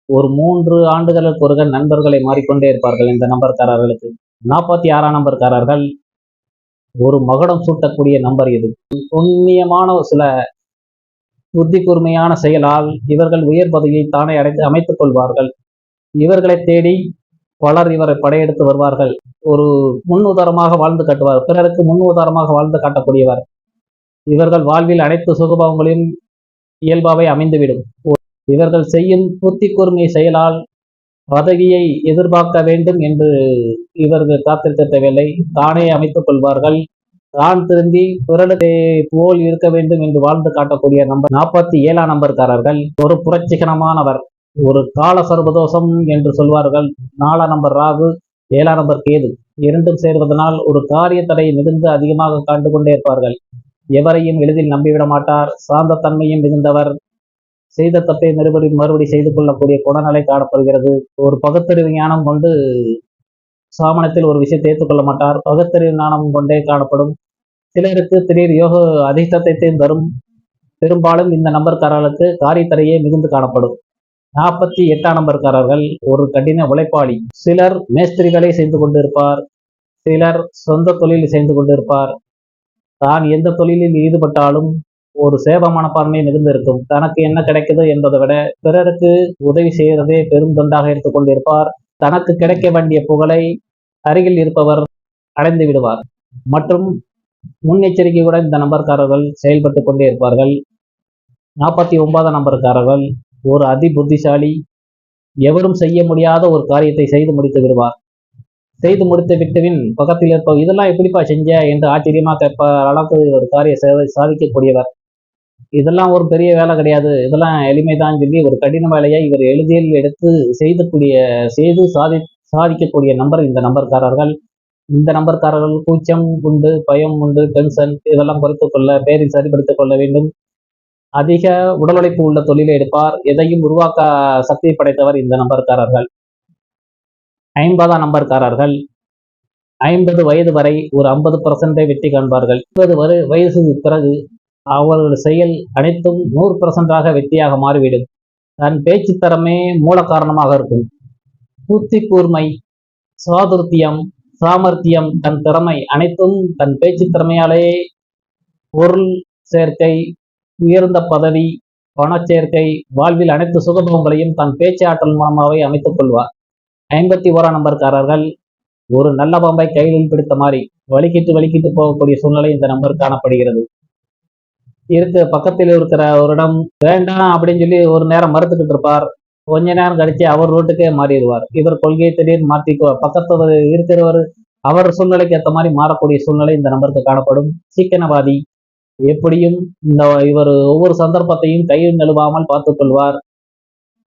ஒரு 3 ஆண்டுகளுக்கு ஒருக நண்பர்களை மாறிக்கொண்டே இருப்பார்கள் இந்த நம்பர்காரர்களுக்கு. 46ஆம் நம்பர்காரர்கள் ஒரு மகுடம் சூட்டக்கூடிய நம்பர். இது புண்ணியமான சில புத்தி கூர்மையான செயலால் இவர்கள் உயர் பதவியை தானே அமைத்துக் கொள்வார்கள். இவர்களை தேடி பலர் இவரை படையெடுத்து வருவார்கள். ஒரு முன் உதாரணமாக வாழ்ந்து காட்டுவார். பிறருக்கு முன் உதாரணமாக வாழ்ந்து காட்டக்கூடியவர். இவர்கள் வாழ்வில் அனைத்து சுகபாவங்களையும் இயல்பாவை அமைந்துவிடும். இவர்கள் செய்யும் புத்தி கூர்மை செயலால் பதவியை எதிர்பார்க்க வேண்டும் என்று இவர்கள் காத்திருக்க தேவையில்லை. தானே அமைத்துக் கொள்வார்கள். தான் திருந்தி பிறரை போல் இருக்க வேண்டும் என்று வாழ்ந்து காட்டக்கூடிய நம்பர் 47ஆம் நம்பர்காரர்கள் ஒரு புரட்சிகரமானவர். ஒரு கால சர்வதோஷம் என்று சொல்வார்கள். 4ஆம் நம்பர் ராகு, 7ஆம் நம்பர் கேது இரண்டும் சேர்வதனால் ஒரு காரிய தடை மிகுந்து அதிகமாக கண்டு கொண்டே இருப்பார்கள். எவரையும் எளிதில் நம்பிவிட மாட்டார். சாந்த தன்மையும் மிகுந்தவர். செய்த தப்பை மறுபடி செய்து கொள்ளக்கூடிய குணநிலை காணப்படுகிறது. ஒரு பகுத்தறிவு ஞானம் கொண்டு சாமனத்தில் ஒரு விஷயத்தை ஏற்றுக்கொள்ள மாட்டார். பகுத்தறிவு ஞானம் கொண்டே காணப்படும். சிலருக்கு திடீர் யோக அதிர்ஷ்டத்தை தரும். பெரும்பாலும் இந்த நம்பர்காரர்களுக்கு காரியத்தடையே மிகுந்து காணப்படும். 48ஆம் நம்பர்காரர்கள் ஒரு கடின உழைப்பாளி. சிலர் மேஸ்திரி வேலை செய்து கொண்டிருப்பார். சிலர் சொந்த தொழிலில் செய்து கொண்டிருப்பார். தான் எந்த தொழிலில் ஈடுபட்டாலும் ஒரு சேவ மனப்பான்மை மிகுந்திருக்கும். தனக்கு என்ன கிடைக்குது என்பதை விட பிறருக்கு உதவி செய்வதே பெரும் தொண்டாக எடுத்துக்கொண்டிருப்பார். தனக்கு கிடைக்க வேண்டிய புகழை அருகில் இருப்பவர் அடைந்து விடுவார். மற்றும் முன்னெச்சரிக்கையுடன் இந்த நம்பர்காரர்கள் செயல்பட்டு கொண்டே இருப்பார்கள். 49ஆம் நம்பர்காரர்கள் ஒரு அதி புத்திசாலி. எவரும் செய்ய முடியாத ஒரு காரியத்தை செய்து முடித்து விடுவார். செய்து முடித்து விட்டுவின் பக்கத்தில் இருப்ப இதெல்லாம் எப்படிப்பா செஞ்ச என்று ஆச்சரியமா கேட்ப அளவுக்கு ஒரு காரிய சாதிக்கக்கூடியவர். இதெல்லாம் ஒரு பெரிய வேலை கிடையாது, இதெல்லாம் எளிமைதான் சொல்லி ஒரு கடின வேலையை இவர் எளிதில் எடுத்து செய்து சாதிக்கக்கூடிய நம்பர் இந்த நம்பர்காரர்கள். இந்த நம்பர்காரர்கள் கூச்சம் உண்டு, பயம் உண்டு, டென்ஷன் இதெல்லாம் குறைத்துக் கொள்ள பேரில் சரிப்படுத்திக் கொள்ள வேண்டும். அதிக உடல் உழைப்பு உள்ள தொழிலை எடுப்பார். எதையும் உருவாக்க சக்தி படைத்தவர் இந்த நம்பர்காரர்கள். 50ஆம் நம்பர்காரர்கள் 50 வயது வரை ஒரு 50% வெற்றி காண்பார்கள். 50 வயசுக்கு பிறகு அவர்கள் செயல் அனைத்தும் 100% வெற்றியாக மாறிவிடும். தன் பேச்சு திறமே மூல காரணமாக இருக்கும். புத்தி கூர்மை, சாதுர்த்தியம், சாமர்த்தியம், தன் திறமை அனைத்தும் தன் பேச்சு திறமையாலே பொருள் சேர்க்கை, உயர்ந்த பதவி, பணச்சேர்க்கை, வாழ்வில் அனைத்து சுகபோகங்களையும் தன் பேச்சு ஆற்றல் மூலமாகவே அமைத்துக் கொள்வார். 51ஆம் நம்பர்காரர்கள் ஒரு நல்ல பாம்பை கையில் பிடித்த மாதிரி வலிக்கிட்டு போகக்கூடிய சூழ்நிலை இந்த நம்பர் காணப்படுகிறது. பக்கத்தில் இருக்கிற ஒரு இடம் வேண்டாம் அப்படின்னு சொல்லி ஒரு நேரம் மறுத்துக்கிட்டு இருப்பார். கொஞ்ச நேரம் கழிச்சு அவர் ரோட்டுக்கே மாறிடுவார். இவர் கொள்கையை திடீர்னு மாற்றிக்குவார். பக்கத்துல இருக்கிறவர் அவர் சூழ்நிலைக்கு ஏற்ற மாதிரி மாறக்கூடிய சூழ்நிலை இந்த நம்பருக்கு காணப்படும். சீக்கிரவாதி, எப்படியும் இவர் ஒவ்வொரு சந்தர்ப்பத்தையும் கையில் நழுவாமல் பார்த்துக் கொள்வார்.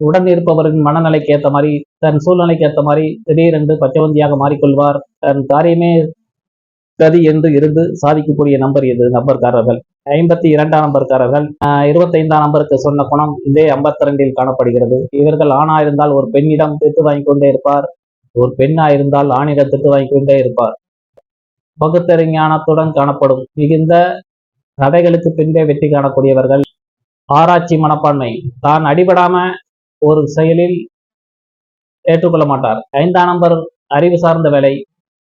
உடன் இருப்பவரின் மனநிலைக்கு ஏற்ற மாதிரி, தன் சூழ்நிலைக்கு ஏற்ற மாதிரி திடீரென்று பச்சவந்தியாக மாறிக்கொள்வார். தன் காரியமே கதி என்று இருந்து சாதிக்கக்கூடிய நம்பர் இது நம்பர்காரர்கள். 52ஆம் நம்பர்காரர்கள் 25ஆம் நம்பருக்கு சொன்ன குணம் இதே 52இல் காணப்படுகிறது. இவர்கள் ஆணா இருந்தால் ஒரு பெண்ணிடம் திட்டு வாங்கி கொண்டே இருப்பார். ஒரு பெண்ணா இருந்தால் ஆணிடம் திட்டு வாங்கி கொண்டே இருப்பார். பகுத்தறிஞானத்துடன் காணப்படும். மிகுந்த தடைகளுக்கு பின்பே வெற்றி காணக்கூடியவர்கள். ஆராய்ச்சி மனப்பான்மை, தான் அடிபடாம ஒரு செயலில் ஏற்றுக்கொள்ள மாட்டார். 5ஆம் நம்பர் அறிவு சார்ந்த வேலை.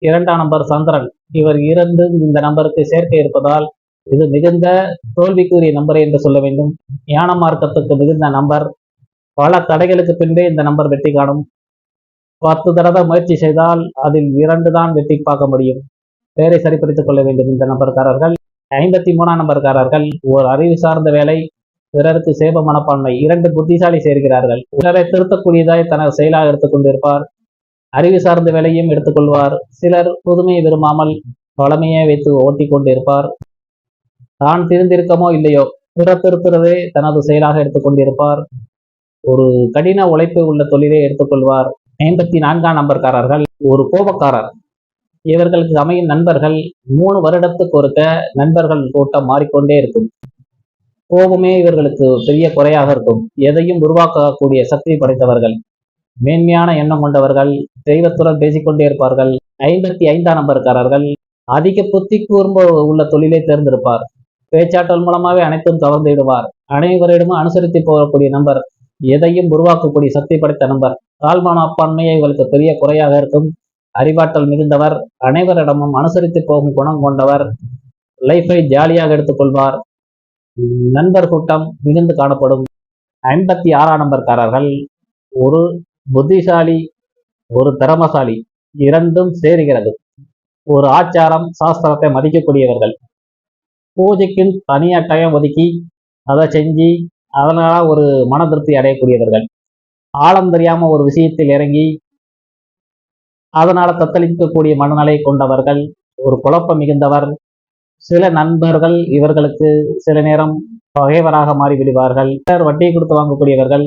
2ஆம் நம்பர் சந்திரன். இவர் இரண்டும் இந்த நம்பருக்கு சேர்க்கை இருப்பதால் இது மிகுந்த தோல்விக்குரிய நம்பர் என்று சொல்ல வேண்டும். ஞான மார்க்கத்துக்கு மிகுந்த நம்பர். பல தடைகளுக்கு பின்பே இந்த நம்பர் வெற்றி காணும். 10 தடவை முயற்சி செய்தால் அதில் 2 தான் வெற்றி பார்க்க முடியும். பேரை சரிப்படுத்திக் கொள்ள வேண்டும் இந்த நம்பர்காரர்கள். 53ஆம் நம்பர்காரர்கள் ஒரு அறிவு சார்ந்த வேலை, பிறருக்கு சேப மனப்பான்மை. 2 புத்திசாலி சேர்கிறார்கள். பிறரை திருத்தக்கூடியதாய் தனது செயலாக எடுத்துக்கொண்டிருப்பார். அறிவு சார்ந்த வேலையும் எடுத்துக்கொள்வார். சிலர் புதுமையை விரும்பாமல் பழமையை வைத்து ஓட்டி கொண்டிருப்பார். தான் திருந்திருக்கமோ இல்லையோ பிறர் திருத்துறதே தனது செயலாக எடுத்துக்கொண்டிருப்பார். ஒரு கடின உழைப்பு உள்ள தொழிலை எடுத்துக்கொள்வார். 54ஆம் நம்பர்காரர்கள் ஒரு கோபக்காரர். இவர்களுக்கு அமையும் நண்பர்கள் 3 வருடத்துக்கு ஒருக்க நண்பர்கள் கூட்டம் மாறிக்கொண்டே இருக்கும். கோபமே இவர்களுக்கு பெரிய குறையாக இருக்கும். எதையும் உருவாக்கக்கூடிய சக்தி படைத்தவர்கள். மேன்மையான எண்ணம் கொண்டவர்கள். தெய்வத்துடன் பேசிக்கொண்டே இருப்பார்கள். 55ஆம் நம்பர்காரர்கள் அதிக புத்தி கூர்மை உள்ள தொழிலை தேர்ந்தெடுப்பார். பேச்சாற்றல் மூலமாகவே அனைத்தும் கவர்ந்து விடுவார். அனைவரிடமும் அனுசரித்து போகக்கூடிய நம்பர். எதையும் உருவாக்கக்கூடிய சக்தி படைத்த நம்பர். தாழ்மான அப்பான்மையை இவர்களுக்கு பெரிய குறையாக இருக்கும். அறிவாற்றல் மிகுந்தவர். அனைவரிடமும் அனுசரித்து போகும் குணம் கொண்டவர். லைஃபை ஜாலியாக எடுத்துக்கொள்வார். நண்பர் கூட்டம் மிகுந்து காணப்படும். 56ஆம் நம்பர்காரர்கள் ஒரு புத்திசாலி, ஒரு திறமசாலி, இரண்டும் சேருகிறது. ஒரு ஆச்சாரம் சாஸ்திரத்தை மதிக்கக்கூடியவர்கள். பூஜைக்கும் தனியாக டைம் ஒதுக்கி அதை செஞ்சு அதனால ஒரு மன திருப்தி அடையக்கூடியவர்கள். ஆழம் தெரியாம ஒரு விஷயத்தில் இறங்கி அதனால தத்தளிக்கக்கூடிய மனநிலை கொண்டவர்கள். ஒரு குழப்பம் மிகுந்தவர். சில நண்பர்கள் இவர்களுக்கு சில நேரம் பகைவராக மாறிவிடுவார்கள். சிலர் வட்டியை கொடுத்து வாங்கக்கூடியவர்கள்.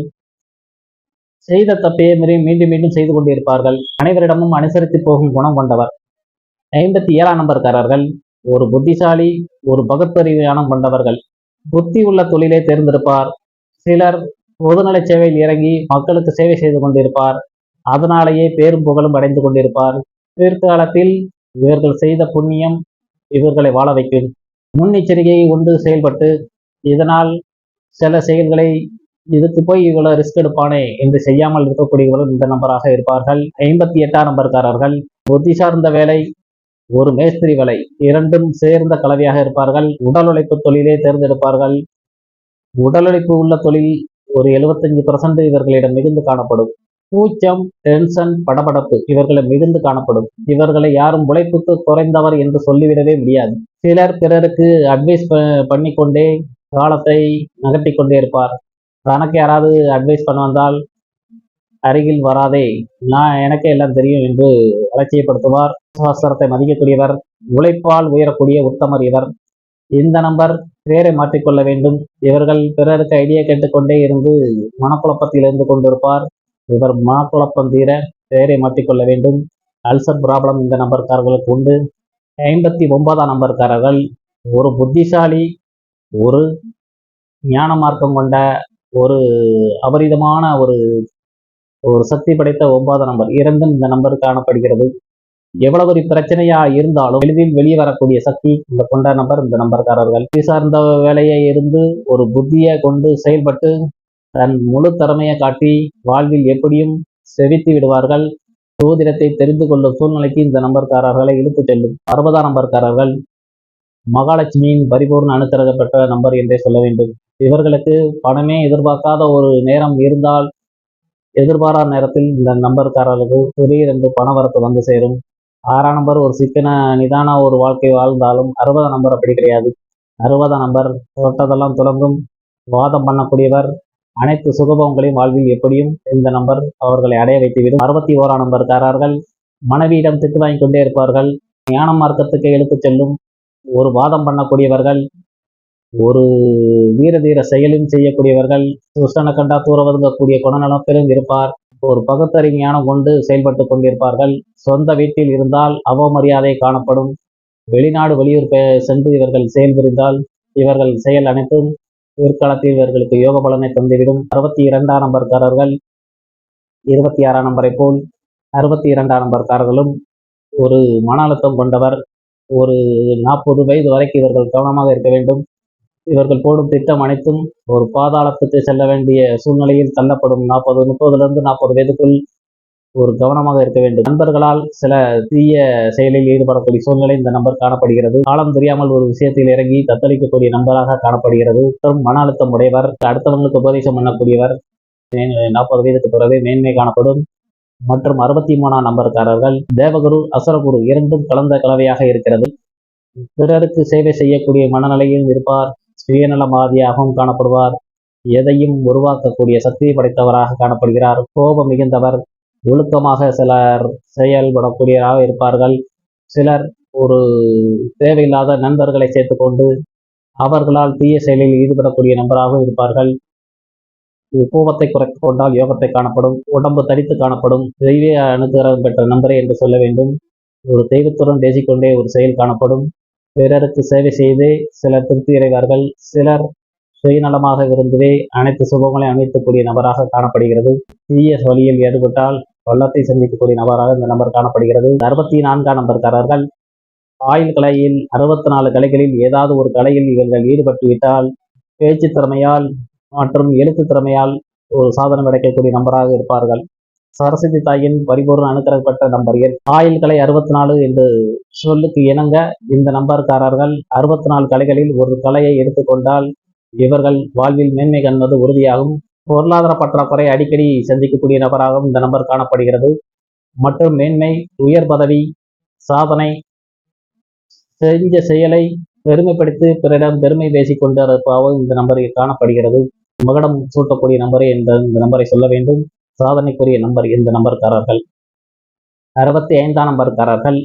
செய்த தப்பையே மீண்டும் மீண்டும் செய்து கொண்டிருப்பார்கள். அனைவரிடமும் அனுசரித்து போகும் குணம் கொண்டவர். 57ஆம் நம்பர்காரர்கள் ஒரு புத்திசாலி, ஒரு பகுத்தறிவானம் கொண்டவர்கள். புத்தி உள்ள தொழிலை தேர்ந்தெடுப்பார். சிலர் பொதுநல சேவையில் இறங்கி மக்களுக்கு சேவை செய்து கொண்டிருப்பார். அதனாலேயே பேரும் புகழும் அடைந்து கொண்டிருப்பார். பிற்காலத்தில் இவர்கள் செய்த புண்ணியம் இவர்களை வாழ வைக்கும். முன்னெச்சரிக்கையை கொண்டு செயல்பட்டு இதனால் சில செயல்களை இதுக்கு போய் இவ்வளவு ரிஸ்க் எடுப்பானே என்று செய்யாமல் இருக்கக்கூடியவர்கள் இந்த நம்பராக இருப்பார்கள். 58ஆம் நம்பர்காரர்கள் புத்தி சார்ந்த வேலை, ஒரு மேஸ்திரி வேலை, இரண்டும் சேர்ந்த கலவையாக இருப்பார்கள். உடல் உழைப்பு தொழிலே தேர்ந்தெடுப்பார்கள். உடல் உழைப்பு உள்ள தொழில் ஒரு 75% இவர்களிடம் மிகுந்து காணப்படும். கூச்சம், டென்ஷன், படபடப்பு இவர்களை மிகுந்து காணப்படும். இவர்களை யாரும் உழைப்புக்கு குறைந்தவர் என்று சொல்லிவிடவே முடியாது. சிலர் பிறருக்கு அட்வைஸ் பண்ணிக்கொண்டே காலத்தை நகர்த்தி கொண்டே இருப்பார். தனக்கு யாராவது அட்வைஸ் பண்ண வந்தால் அருகில் வராதே, நான் எனக்கே எல்லாம் தெரியும் என்று அலட்சியப்படுத்துவார். சாஸ்திரத்தை மதிக்கக்கூடியவர். உழைப்பால் உயரக்கூடிய உத்தமர் இவர். இந்த நம்பர் பேரை மாற்றிக்கொள்ள வேண்டும். இவர்கள் பிறருக்கு ஐடியா கேட்டுக்கொண்டே இருந்து மனக்குழப்பத்தில் இருந்து கொண்டிருப்பார். இவர் மனக்குழப்பம் தீர பெயரை மாற்றிக்கொள்ள வேண்டும். அல்சர் ப்ராப்ளம் இந்த நம்பர்காரர்களுக்கு உண்டு. 59ஆம் நம்பர்காரர்கள் ஒரு புத்திசாலி, ஒரு ஞான மார்க்கம் கொண்ட ஒரு அபரிதமான ஒரு ஒரு சக்தி படைத்த 9 நம்பர் இரண்டும் இந்த நம்பர் காணப்படுகிறது. எவ்வளவு ஒரு பிரச்சனையா இருந்தாலும் எளிதில் வெளியே வரக்கூடிய சக்தி இந்த கொண்ட நபர் இந்த நம்பர்காரர்கள். சார்ந்த வேலையை இருந்து ஒரு புத்தியை கொண்டு செயல்பட்டு தன் முழு திறமையை காட்டி வாழ்வில் எப்படியும் செவித்து விடுவார்கள். ஜோதிடத்தை தெரிந்து கொள்ளும் சூழ்நிலைக்கு இந்த நம்பர்காரர்களை இழுத்து செல்லும். 60ஆம் நம்பர்காரர்கள் மகாலட்சுமியின் பரிபூர்ண அனுக்கிரகம் பெற்ற நம்பர் என்றே சொல்ல வேண்டும். இவர்களுக்கு பணமே எதிர்பார்க்காத ஒரு நேரம் இருந்தால் எதிர்பாராத நேரத்தில் இந்த நம்பர்காரர்களுக்கு திடீரென்று பணவரத்து வந்து சேரும். 6ஆம் நம்பர் ஒரு சிக்கன நிதான ஒரு வாழ்க்கை வாழ்ந்தாலும் 60ஆம் நம்பர் அப்படி கிடையாது. 60ஆம் நம்பர் தொட்டதெல்லாம் துலங்கும், வாதம் பண்ணக்கூடியவர், அனைத்து சுகபங்களையும் வாழ்வில் எப்படியும் இந்த நம்பர் அவர்களை அடைய வைத்துவிடும். 61ஆம் நம்பர்காரர்கள் மனைவியிடம் திட்டு வாங்கி கொண்டே இருப்பார்கள். ஞான மார்க்கத்துக்கு எடுத்துச் செல்லும் ஒரு வாதம் பண்ணக்கூடியவர்கள், ஒரு வீர தீர செயலும் செய்யக்கூடியவர்கள், துஷ்டனை கண்டா தூர ஒதுங்கக்கூடிய குணநலத்திலும் இருப்பார். ஒரு பகுத்தறிஞானம் கொண்டு செயல்பட்டு கொண்டிருப்பார்கள். சொந்த வீட்டில் இருந்தால் அவமரியாதை காணப்படும். வெளிநாடு வெளியூர் சென்று இவர்கள் செயல் புரிந்தால் இவர்கள் செயல் அனைத்தும் பிற்காலத்தில் இவர்களுக்கு யோக பலனை தந்துவிடும். 62ஆம் நம்பர்காரர்கள் 26ஆம் நம்பரை போல் 62ஆம் நம்பர்காரர்களும் ஒரு மன அழுத்தம் கொண்டவர். ஒரு 40 வயது வரைக்கும் இவர்கள் கவனமாக இருக்க வேண்டும். இவர்கள் போடும் திட்டம் அனைத்தும் ஒரு பாதாளத்துக்கு செல்ல வேண்டிய சூழ்நிலையில் தள்ளப்படும். 30 40 வயதுக்குள் ஒரு கவனமாக இருக்க வேண்டும். நண்பர்களால் சில தீய செயலில் ஈடுபடக்கூடிய சூழ்நிலை இந்த நம்பர் காணப்படுகிறது. காலம் தெரியாமல் ஒரு விஷயத்தில் இறங்கி தத்தளிக்கக்கூடிய நம்பராக காணப்படுகிறது. மற்றும் மன அழுத்தம் உடையவர், அடுத்தவங்களுக்கு உபதேசம் பண்ணக்கூடியவர், 40 வயதுக்கு பிறகு மேன்மை காணப்படும். மற்றும் 63ஆம் நம்பர்காரர்கள் தேவகுரு அசுரகுரு இரண்டும் கலந்த கலவையாக இருக்கிறது. பிறருக்கு சேவை செய்யக்கூடிய மனநிலையில் இருப்பார். சுயநலவாதியாகவும் காணப்படுவார். எதையும் உருவாக்கக்கூடிய சக்தி படைத்தவராக காணப்படுகிறார். கோபம் மிகுந்தவர். ஒழுக்கமாக சிலர் செயல்படக்கூடியவராக இருப்பார்கள். சிலர் ஒரு தேவையில்லாத நண்பர்களை சேர்த்துக்கொண்டு அவர்களால் தீய செயலில் ஈடுபடக்கூடிய நபராகவும் இருப்பார்கள். கோபத்தை குறைத்து கொண்டால் யோகத்தை காணப்படும். உடம்பு தடித்து காணப்படும். தெய்வ அனுகிரகம் பெற்ற நம்பரே என்று சொல்ல வேண்டும். ஒரு தெய்வத்துடன் பேசிக்கொண்டே ஒரு செயல் காணப்படும். பிறருக்கு சேவை செய்து சிலர் திருப்தி அடைவார்கள். சிலர் சுயநலமாக விரும்பவே அனைத்து சுபங்களையும் அமைக்கக்கூடிய நபராக காணப்படுகிறது. தீய வழியில் ஈடுபட்டால் வல்லத்தை சந்திக்கக்கூடிய நபராக இந்த நபர் காணப்படுகிறது. 64ஆம் நம்பர்காரர்கள் ஆயுள் கலையில் 64 கலைகளில் ஏதாவது ஒரு கலையில் இவர்கள் ஈடுபட்டு விட்டால் பேச்சு திறமையால் மற்றும் எழுத்து திறமையால் ஒரு சாதனை படைக்கக்கூடிய நபராக இருப்பார்கள். சரஸ்வதி தாயின் பரிபூர்ண அனுக்கிரகப்பட்ட நம்பர் எண். ஆயுள் கலை 64 என்று சொல்லுக்கு இணங்க இந்த நம்பர்காரர்கள் 64 கலைகளில் ஒரு கலையை எடுத்துக்கொண்டால் இவர்கள் வாழ்வில் மேன்மை காண்பது உறுதியாகும். பொருளாதார பற்றாக்குறை அடிக்கடி சந்திக்கக்கூடிய நபராகவும் இந்த நம்பர் காணப்படுகிறது. மற்றும் மேன்மை, உயர் பதவி, சாதனை, செஞ்ச செயலை பெருமைப்படுத்தி பிறரிடம் பெருமை பேசிக் கொண்டிருப்பதாகவும் இந்த நம்பரில் காணப்படுகிறது. மகுடம் சூட்டக்கூடிய நம்பரை இந்த நம்பரை சொல்ல வேண்டும். சாதனைக்குரிய நம்பர் இந்த நம்பர்காரர்கள். 65ஆம் நம்பர்காரர்கள்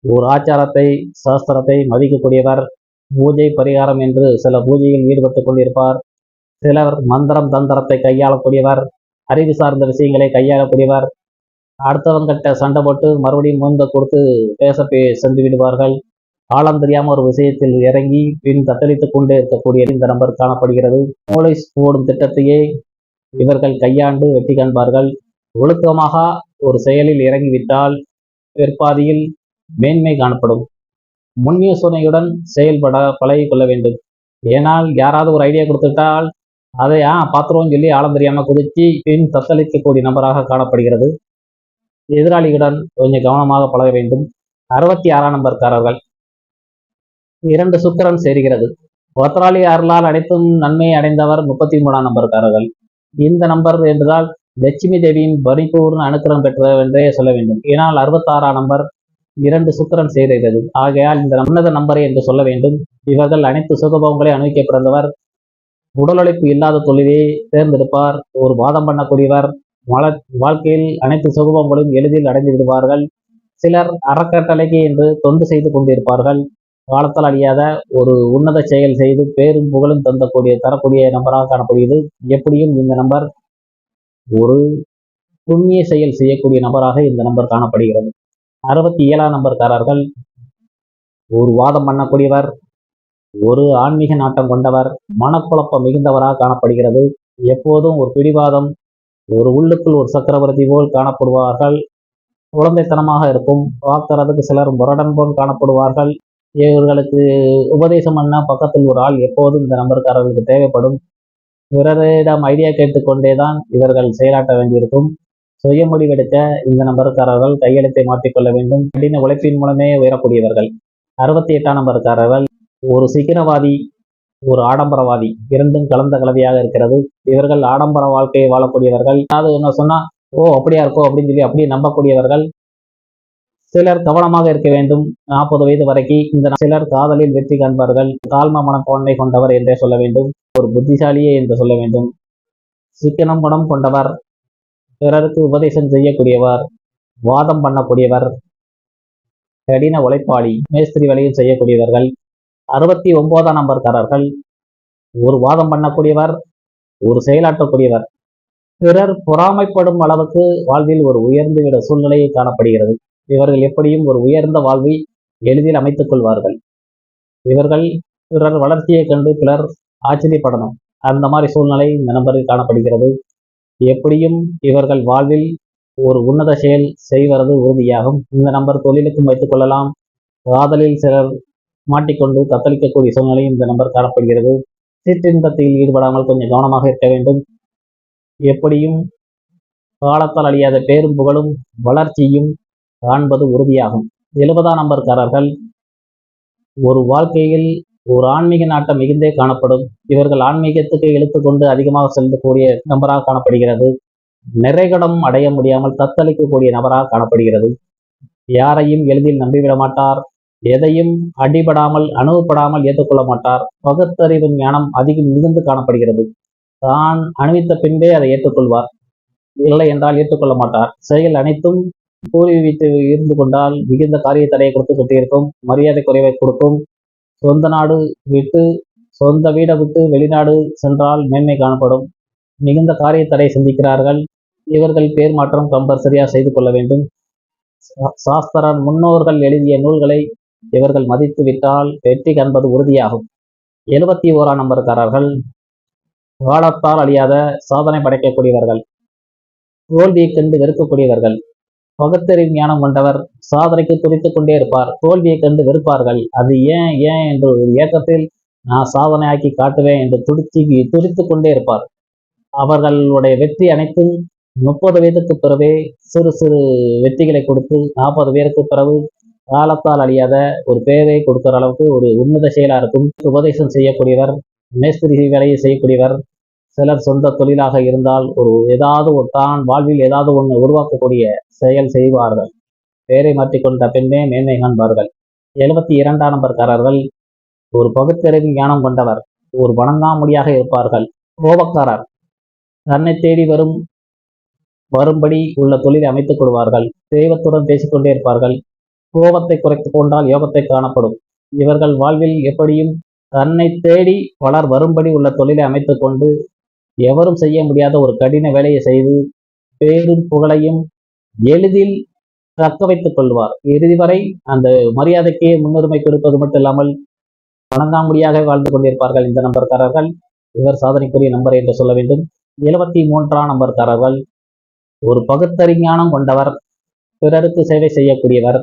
ஒரு ஆச்சாரத்தை சாஸ்திரத்தை மதிக்கக்கூடியவர். பூஜை பரிகாரம் என்று சில பூஜையில் ஈடுபட்டுக் கொண்டிருப்பார். சிலர் மந்திரம் தந்திரத்தை கையாளக்கூடியவர். அறிவு சார்ந்த விஷயங்களை கையாளக்கூடியவர். அடுத்தவங்கிட்ட சண்டை போட்டு மறுபடியும் மூந்த கொடுத்து பேச சென்று விடுவார்கள். காலம் தெரியாமல் ஒரு விஷயத்தில் இறங்கி பின் தத்தளித்துக் கொண்டே இருக்கக்கூடிய இந்த நம்பர் காணப்படுகிறது. போலீஸ் போடும் திட்டத்தையே இவர்கள் கையாண்டு வெற்றி காண்பார்கள். ஒழுக்கமாக ஒரு செயலில் இறங்கிவிட்டால் பிற்பாதியில் மேன்மை காணப்படும். முன்யோசனையுடன் செயல்பட பழகிக் கொள்ள வேண்டும். ஏனால் யாராவது ஒரு ஐடியா கொடுத்துட்டால் அதை பார்த்துருவோம் சொல்லி ஆழம் தெரியாமல் குதிச்சு பின் தத்தளிக்கக்கூடிய நபராக காணப்படுகிறது. எதிராளிகளுடன் கொஞ்சம் கவனமாக பழக வேண்டும். 66ஆம் நம்பர்காரர்கள் 2 சுக்கிரன் சேருகிறது. ஒத்தராளி அருளால் அனைத்தும் நன்மை அடைந்தவர் 33ஆம் நம்பர்காரர்கள். இந்த நம்பர் என்றால் லட்சுமி தேவியின் பரிபூர்ண அனுக்கிரகம் பெற்றவர் என்றே சொல்ல வேண்டும். ஏனால் 66ஆம் நம்பர் 2 சுக்கிரன் சேருகிறது. ஆகையால் இந்த உன்னத நம்பரை என்று சொல்ல வேண்டும். இவர்கள் அனைத்து சுகபோகங்களை அனுபவிக்க பிறந்தவர். உடல் உழைப்பு இல்லாத தொழிலை தேர்ந்தெடுப்பார். ஒரு வாதம் பண்ணக்கூடியவர். வாழ்க்கையில் அனைத்து சுகபோகங்களும் எளிதில் அடைந்து விடுவார்கள். சிலர் அறக்கட்டளைக்கு என்று தொண்டு செய்து கொண்டிருப்பார்கள். காலத்தால் அழியாத ஒரு உன்னத செயல் செய்து பேரும் புகழும் தரக்கூடிய நம்பராக காணப்படுகிறது. எப்படியும் இந்த நம்பர் ஒரு புண்ணிய செயல் செய்யக்கூடிய நபராக இந்த நம்பர் காணப்படுகிறது. 67ஆம் நம்பர்காரர்கள் ஒரு வாதம் பண்ணக்கூடியவர். ஒரு ஆன்மீக நாட்டம் கொண்டவர், மனக்குழப்பம் மிகுந்தவராக காணப்படுகிறது. எப்போதும் ஒரு பிடிவாதம், ஒரு உள்ளுக்குள் ஒரு சக்கரவர்த்தி போல் காணப்படுவார்கள். குழந்தைத்தனமாக இருக்கும். பார்க்கறதுக்கு சிலர் முரடன் போல் காணப்படுவார்கள். இவர்களுக்கு உபதேசம் பண்ண பக்கத்தில் ஒரு ஆள் எப்போதும் இந்த நம்பர்காரர்களுக்கு தேவைப்படும். பிறரிடம் ஐடியா கேட்டுக்கொண்டேதான் இவர்கள் செயலாற்ற வேண்டியிருக்கும். சுய முடிவெடுக்க இந்த நம்பர்காரர்கள் கையெழுத்தை மாற்றிக்கொள்ள வேண்டும். கடின உழைப்பின் மூலமே உயரக்கூடியவர்கள். 68ஆம் நம்பர்காரர்கள் ஒரு சிக்கனவாதி, ஒரு ஆடம்பரவாதி, இரண்டும் கலந்த கலவையாக இருக்கிறது. இவர்கள் ஆடம்பர வாழ்க்கையை வாழக்கூடியவர்கள். அதாவது என்ன சொன்னா, ஓ அப்படியா இருக்கோ அப்படின்னு சொல்லி அப்படியே நம்பக்கூடியவர்கள். சிலர் கவனமாக இருக்க வேண்டும். 40 வயது வரைக்கும் இந்த சிலர் காதலில் வெற்றி காண்பார்கள். தாழ்ம மனப்பான்மை கொண்டவர் என்றே சொல்ல வேண்டும். ஒரு புத்திசாலியே என்று சொல்ல வேண்டும். சிக்கனம் குணம் கொண்டவர், பிறருக்கு உபதேசம் செய்யக்கூடியவர், வாதம் பண்ணக்கூடியவர், கடின உழைப்பாளி, மேஸ்திரி வேலையும் செய்யக்கூடியவர்கள். 69ஆம் நம்பர்காரர்கள் ஒரு வாதம் பண்ணக்கூடியவர், ஒரு செயலாற்றக்கூடியவர். பிறர் பொறாமைப்படும் அளவுக்கு வாழ்வில் ஒரு உயர்ந்து விட சூழ்நிலையை காணப்படுகிறது. இவர்கள் எப்படியும் ஒரு உயர்ந்த வாழ்வை எளிதில் அமைத்துக் கொள்வார்கள். இவர்கள் பிறர் வளர்ச்சியை கண்டு பிறர் ஆச்சரியப்படணும். அந்த மாதிரி சூழ்நிலை இந்த நம்பரில் காணப்படுகிறது. எப்படியும் இவர்கள் வாழ்வில் ஒரு உன்னத செயல் செய்வது உறுதியாகும். இந்த நம்பர் தொழிலுக்கும் வைத்துக் கொள்ளலாம். காதலில் சிலர் மாட்டிக்கொண்டு தத்தளிக்கக்கூடிய சூழ்நிலையும் இந்த நம்பர் காணப்படுகிறது. சிற்றின்பத்தில் ஈடுபடாமல் கொஞ்சம் கவனமாக இருக்க வேண்டும். எப்படியும் காலத்தால் அழியாத பேரும் புகழும் வளர்ச்சியும் காண்பது உறுதியாகும். 70ஆம் நம்பர்காரர்கள் ஒரு வாழ்க்கையில் ஒரு ஆன்மீக நாட்டம் மிகுந்தே காணப்படும். இவர்கள் ஆன்மீகத்துக்கு இழுத்துக்கொண்டு அதிகமாக செல்லக்கூடிய நபராக காணப்படுகிறது. நிறைகடம் அடைய முடியாமல் தத்தளிக்கக்கூடிய நபராக காணப்படுகிறது. யாரையும் எளிதில் நம்பிவிட மாட்டார். எதையும் அடிபடாமல் அணுகப்படாமல் ஏற்றுக்கொள்ள மாட்டார். பகுத்தறிவு ஞானம் அதிகம் மிகுந்து காணப்படுகிறது. தான் அணிவித்த பின்பே அதை ஏற்றுக்கொள்வார். இல்லை என்றால் ஏற்றுக்கொள்ள மாட்டார். செயல் அனைத்தும் கூலி வைத்து இருந்து கொண்டால் மிகுந்த காரிய தடையை கொடுத்து கொண்டிருக்கும். மரியாதை குறைவை கொடுக்கும். சொந்த நாடு விட்டு, சொந்த வீடை விட்டு வெளிநாடு சென்றால் மேன்மை காணப்படும். மிகுந்த காரிய தடை சந்திக்கிறார்கள். இவர்கள் பேர் மாற்றம் கம்பல்சரியாக செய்து கொள்ள வேண்டும். சாஸ்திரன் முன்னோர்கள் எழுதிய நூல்களை இவர்கள் மதித்து விட்டால் வெற்றி காண்பது உறுதியாகும். 71ஆம் நம்பர்காரர்கள் காலத்தால் அழியாத சாதனை படைக்கக்கூடியவர்கள், தோல்வியை கண்டு வெறுக்கக்கூடியவர்கள். பகுத்தறிவு ஞானம் கொண்டவர், சாதனைக்கு துடித்துக் கொண்டே இருப்பார். தோல்வியை கண்டு வெறுப்பார்கள். அது ஏன் ஏன் என்று ஒரு ஏக்கத்தில் நான் சாதனையாக்கி காட்டுவேன் என்று துடித்துக் கொண்டே இருப்பார். அவர்களுடைய வெற்றி அனைத்தும் 30 வயதுக்கு பிறவே சிறு சிறு வெற்றிகளை கொடுத்து 40 பேருக்கு பிறகு காலத்தால் அழியாத ஒரு பேரை கொடுக்கிற அளவுக்கு ஒரு உன்னத செயலா இருக்கும். உபதேசம் செய்யக்கூடியவர், மேஸ்திரி வேலையை செய்யக்கூடியவர். சிலர் சொந்த தொழிலாக இருந்தால் ஏதாவது ஒரு தான் வாழ்வில் ஏதாவது ஒன்று உருவாக்கக்கூடிய செயல் செய்வார்கள். பெயரை மாற்றிக்கொண்ட பின்னே மேன்மை காண்பார்கள். 72ஆம் நம்பர்காரர்கள் ஒரு பகுத்தறிவு ஞானம் கொண்டவர், ஒரு வணங்காமுடியாக இருப்பார்கள். கோபக்காரர், தன்னை தேடி வரும்படி உள்ள தொழிலை அமைத்துக் கொள்வார்கள். தெய்வத்துடன் பேசிக்கொண்டே இருப்பார்கள். கோபத்தை குறைத்து கொண்டால் யோகத்தை காணப்படும். இவர்கள் வாழ்வில் எப்படியும் தன்னை தேடி பலர் வரும்படி உள்ள தொழிலை அமைத்துக் கொண்டு எவரும் செய்ய முடியாத ஒரு கடின வேலையை செய்து பேரும் புகழையும் எளிதில் தக்க வைத்துக் கொள்வார். இறுதி வரை அந்த மரியாதைக்கே முன்னுரிமை கொடுப்பது மட்டும் இல்லாமல் வணங்காமுடியாக வாழ்ந்து கொண்டிருப்பார்கள் இந்த நம்பர்காரர்கள். இவர் சாதனைக்குரிய நம்பர் என்று சொல்ல வேண்டும். 73ஆம் நம்பர்காரர்கள் ஒரு பகுத்தறிஞானம் கொண்டவர், பிறருக்கு சேவை செய்யக்கூடியவர்.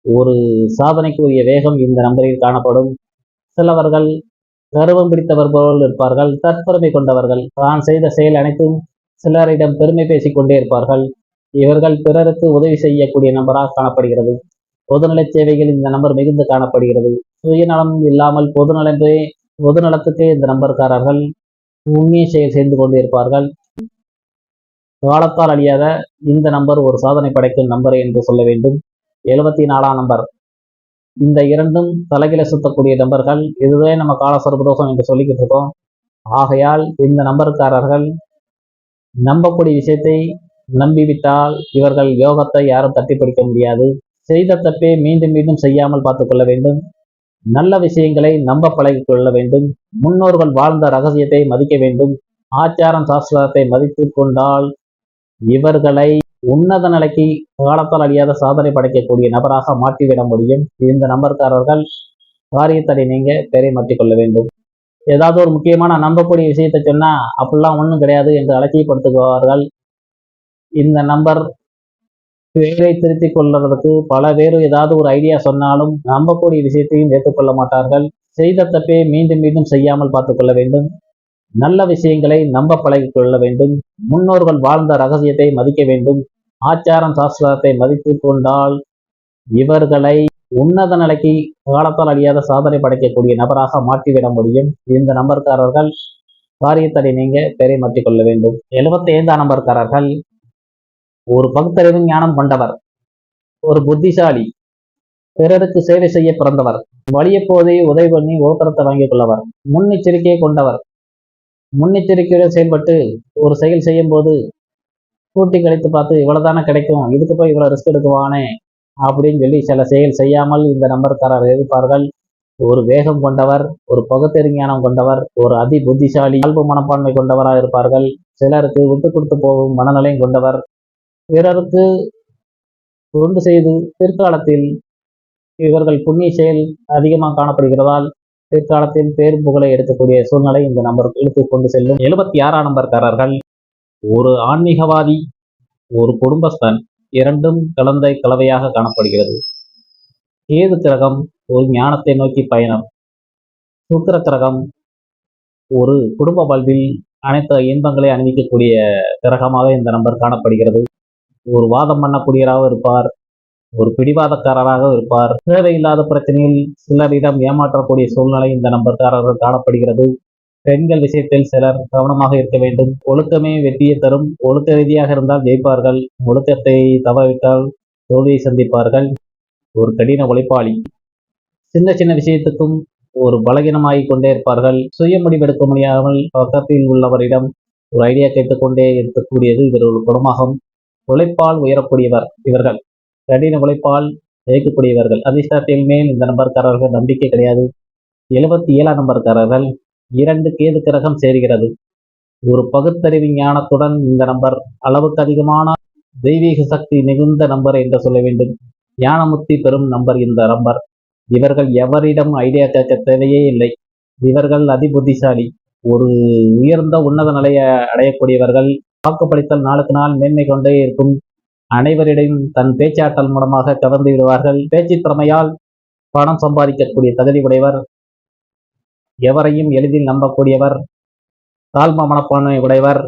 ஒரு சாதனைக்குரிய வேகம் இந்த நம்பரில் காணப்படும். சிலவர்கள் கர்வம் பிடித்தவர் போல் இருப்பார்கள். தற்பெருமை கொண்டவர்கள், தான் செய்த செயல் அனைத்தும் சிலரிடம் பெருமை பேசிக் கொண்டே இருப்பார்கள். இவர்கள் பிறருக்கு உதவி செய்யக்கூடிய நபராக காணப்படுகிறது. பொதுநல சேவைகள் இந்த நம்பர் மிகுந்து காணப்படுகிறது. சுயநலம் இல்லாமல் பொதுநலத்துக்கே இந்த நம்பர்காரர்கள் உண்மையை செயல் செய்து கொண்டிருப்பார்கள். காலத்தால் அழியாத இந்த நம்பர் ஒரு சாதனை படைக்கும் நம்பர் என்று சொல்ல வேண்டும். 74ஆம் நம்பர், இந்த இரண்டும் தலைகில சுத்தக்கூடிய நம்பர்கள். இதுவே நம்ம கால சர்வதோஷம் என்று சொல்லிக்கிட்டு இருக்கோம். ஆகையால் இந்த நம்பர்காரர்கள் நம்பக்கூடிய விஷயத்தை நம்பிவிட்டால் இவர்கள் யோகத்தை யாரும் தட்டி பிடிக்க முடியாது. செய்த தப்பே மீண்டும் மீண்டும் செய்யாமல் பார்த்துக் கொள்ள வேண்டும். நல்ல விஷயங்களை நம்ப பழகிக் கொள்ள வேண்டும். முன்னோர்கள் வாழ்ந்த ரகசியத்தை மதிக்க வேண்டும். ஆச்சாரம் சாஸ்திரத்தை மதித்து கொண்டால் இவர்களை உன்னத நிலைக்கு காலத்தால் அழியாத சாதனை படைக்கக்கூடிய நபராக மாற்றிவிட முடியும். இந்த நம்பர்காரர்கள் காரியத்தடை நீங்க பெயரை மாற்றிக்கொள்ள வேண்டும். ஏதாவது ஒரு முக்கியமான நம்பக்கூடிய விஷயத்தை சொன்னா அப்படிலாம் ஒன்றும் கிடையாது என்று அலட்சியப்படுத்துவார்கள். இந்த நம்பர் பேரை திருத்திக் கொள்வதற்கு பல பேர் ஏதாவது ஒரு ஐடியா சொன்னாலும் நம்பக்கூடிய விஷயத்தையும் ஏற்றுக்கொள்ள மாட்டார்கள். செய்த தப்பே மீண்டும் மீண்டும் செய்யாமல் பார்த்துக் கொள்ள வேண்டும். நல்ல விஷயங்களை நம்ப பழகிக் கொள்ள வேண்டும். முன்னோர்கள் வாழ்ந்த ரகசியத்தை மதிக்க வேண்டும். ஆச்சாரம் சாஸ்திரத்தை மதித்து கொண்டால் இவர்களை உன்னத நிலைக்கு காலத்தால் அழியாத சாதனை படைக்கக்கூடிய நபராக மாற்றிவிட முடியும். இந்த நம்பர்காரர்கள் காரியத்தடை நீங்க பெயரை மாற்றிக்கொள்ள வேண்டும். 75ஆம் நம்பர்காரர்கள் ஒரு பகுத்தறிவு ஞானம் கொண்டவர், ஒரு புத்திசாலி, பிறருக்கு சேவை செய்ய பிறந்தவர், வலிய போதே உதவி பண்ணி ஓத்திரத்தை வாங்கிக் கொள்ளவர், முன்னெச்சரிக்கையை கொண்டவர். முன்னெச்சரிக்கையுடன் செயல்பட்டு ஒரு செயல் செய்யும் போது கூட்டி கழித்து பார்த்து இவ்வளவுதானே கிடைக்கும், இதுக்கு போய் இவ்வளவு ரிஸ்க் எடுக்குவானே அப்படின்னு சொல்லி சில செயல் செய்யாமல் இந்த நம்பர்காரர் இருப்பார்கள். ஒரு வேகம் கொண்டவர், ஒரு பகுத்தறிஞானம் கொண்டவர், ஒரு அதி புத்திசாலி, இயல்பு மனப்பான்மை கொண்டவராக இருப்பார்கள். சிலருக்கு விட்டு கொடுத்து போகும் மனநிலையும் கொண்டவர். பிறருக்கு தொண்டு செய்து பிற்காலத்தில் இவர்கள் புண்ணிய செயல் அதிகமாக காணப்படுகிறதால் பிற்காலத்தில் பேர் புகழை எடுக்கக்கூடிய சூழ்நிலை இந்த நம்பருக்கு இழுத்து கொண்டு செல்லும். 76ஆம் நம்பர்காரர்கள் ஒரு ஆன்மீகவாதி, ஒரு குடும்பஸ்தன், இரண்டும் கலந்த கலவையாக காணப்படுகிறது. கேது கிரகம் ஒரு ஞானத்தை நோக்கி பயணம். சுக்கிர கிரகம் ஒரு குடும்ப வாழ்வில் அனைத்து இன்பங்களை அணிவிக்கக்கூடிய கிரகமாக இந்த நம்பர் காணப்படுகிறது. ஒரு வாதம் பண்ணக்கூடியவராக இருப்பார், ஒரு பிடிவாதக்காரராக இருப்பார். தேவையில்லாத பிரச்சனையில் சிலரிடம் ஏமாற்றக்கூடிய சூழ்நிலை இந்த நம்பர்காரர்கள் காணப்படுகிறது. பெண்கள் விஷயத்தில் சிலர் கவனமாக இருக்க வேண்டும். ஒழுக்கமே வெற்றியை தரும். ஒழுக்க ரீதியாக இருந்தால் ஜெயிப்பார்கள், ஒழுக்கத்தை தவறிவிட்டால் தோல்வியை சந்திப்பார்கள். ஒரு கடின உழைப்பாளி, சின்ன சின்ன விஷயத்துக்கும் ஒரு பலகீனமாகிக் கொண்டே இருப்பார்கள். சுய முடிவெடுக்க முடியாமல் பக்கத்தில் உள்ளவரிடம் ஒரு ஐடியா கேட்டுக்கொண்டே இருக்கக்கூடியது இவர் ஒரு குணமாகும். உழைப்பால் உயரக்கூடியவர் இவர்கள், கடின உழைப்பால் ஜெயிக்கக்கூடியவர்கள். அதிர்ஷ்டத்தில் மேல் இந்த நம்பர்காரர்கள் நம்பிக்கை கிடையாது. 77ஆம் நம்பர்காரர்கள் இரண்டு கேது கிரகம் சேர்கிறது. ஒரு பகுத்தறிவு ஞானத்துடன் இந்த நம்பர் அளவுக்கு அதிகமான தெய்வீக சக்தி மிகுந்த நம்பர் என்று சொல்ல வேண்டும். ஞானமுக்தி பெறும் நம்பர் இந்த நம்பர். இவர்கள் எவரிடம் ஐடியா கேட்க தேவையே இல்லை. இவர்கள் அதிபுத்திசாலி, ஒரு உயர்ந்த உன்னத நிலையை அடையக்கூடியவர்கள். வாக்குப்பளித்தல் நாளுக்கு நாள் மேன்மை கொண்டே இருக்கும். அனைவரிடையும் தன் பேச்சாற்றல் மூலமாக கவர்ந்து விடுவார்கள். பேச்சு திறமையால் பணம் சம்பாதிக்கக்கூடிய தகுதி உடையவர். எவரையும் எளிதில் நம்பக்கூடியவர், தாழ்ம மனப்பான்மை உடையவர்,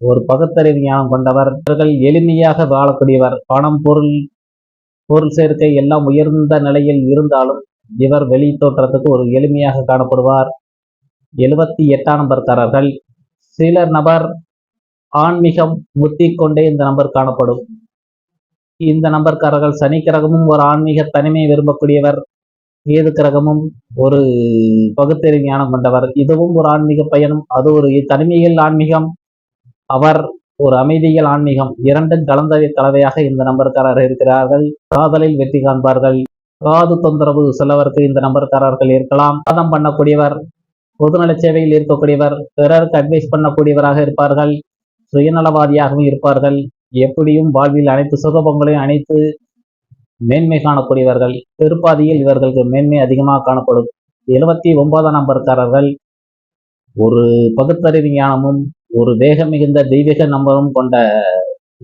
ஒரு பகுத்தறிவு ஞானம் கொண்டவர். இவர்கள் எளிமையாக வாழக்கூடியவர். பணம், பொருள் சேர்க்கை எல்லாம் உயர்ந்த நிலையில் இருந்தாலும் இவர் வெளி தோற்றத்துக்கு ஒரு எளிமையாக காணப்படுவார். 78ஆம் நம்பர்காரர்கள் சிலர் நபர் ஆன்மீகம் முத்தி கொண்டே இந்த நம்பர் காணப்படும். இந்த நம்பர்காரர்கள் சனி கிரகமும் ஒரு ஆன்மீக தனிமை விரும்பக்கூடியவர். கேது கிரகமும் ஒரு பகுத்தறிவு ஞானம் கொண்டவர். இதுவும் ஒரு ஆன்மீக பயணம். அது ஒரு தனிமையில் ஆன்மீகம், அவர் ஒரு அமைதியில் ஆன்மீகம். இரண்டும் கலந்த கலவையாக இந்த நம்பர்காரர்கள் இருக்கிறார்கள். காதலில் வெற்றி காண்பார்கள். காது தொந்தரவு சிலவருக்கு இந்த நம்பர்காரர்கள் இருக்கலாம். வாதம் பண்ணக்கூடியவர், பொதுநல சேவையில் இருக்கக்கூடியவர், பிறருக்கு அட்வைஸ் பண்ணக்கூடியவராக இருப்பார்கள். சுயநலவாதியாகவும் இருப்பார்கள். எப்படியும் வாழ்வில் அனைத்து சுகபங்களையும் அனைத்து மேன்மை காணக்கூடியவர்கள். பெருப்பாதியில் இவர்களுக்கு மேன்மை அதிகமாக காணப்படும். 79ஆம் நம்பர்காரர்கள் ஒரு பகுத்தறிவு ஞானமும் ஒரு வேகம் மிகுந்த தெய்வீக நம்பரும் கொண்ட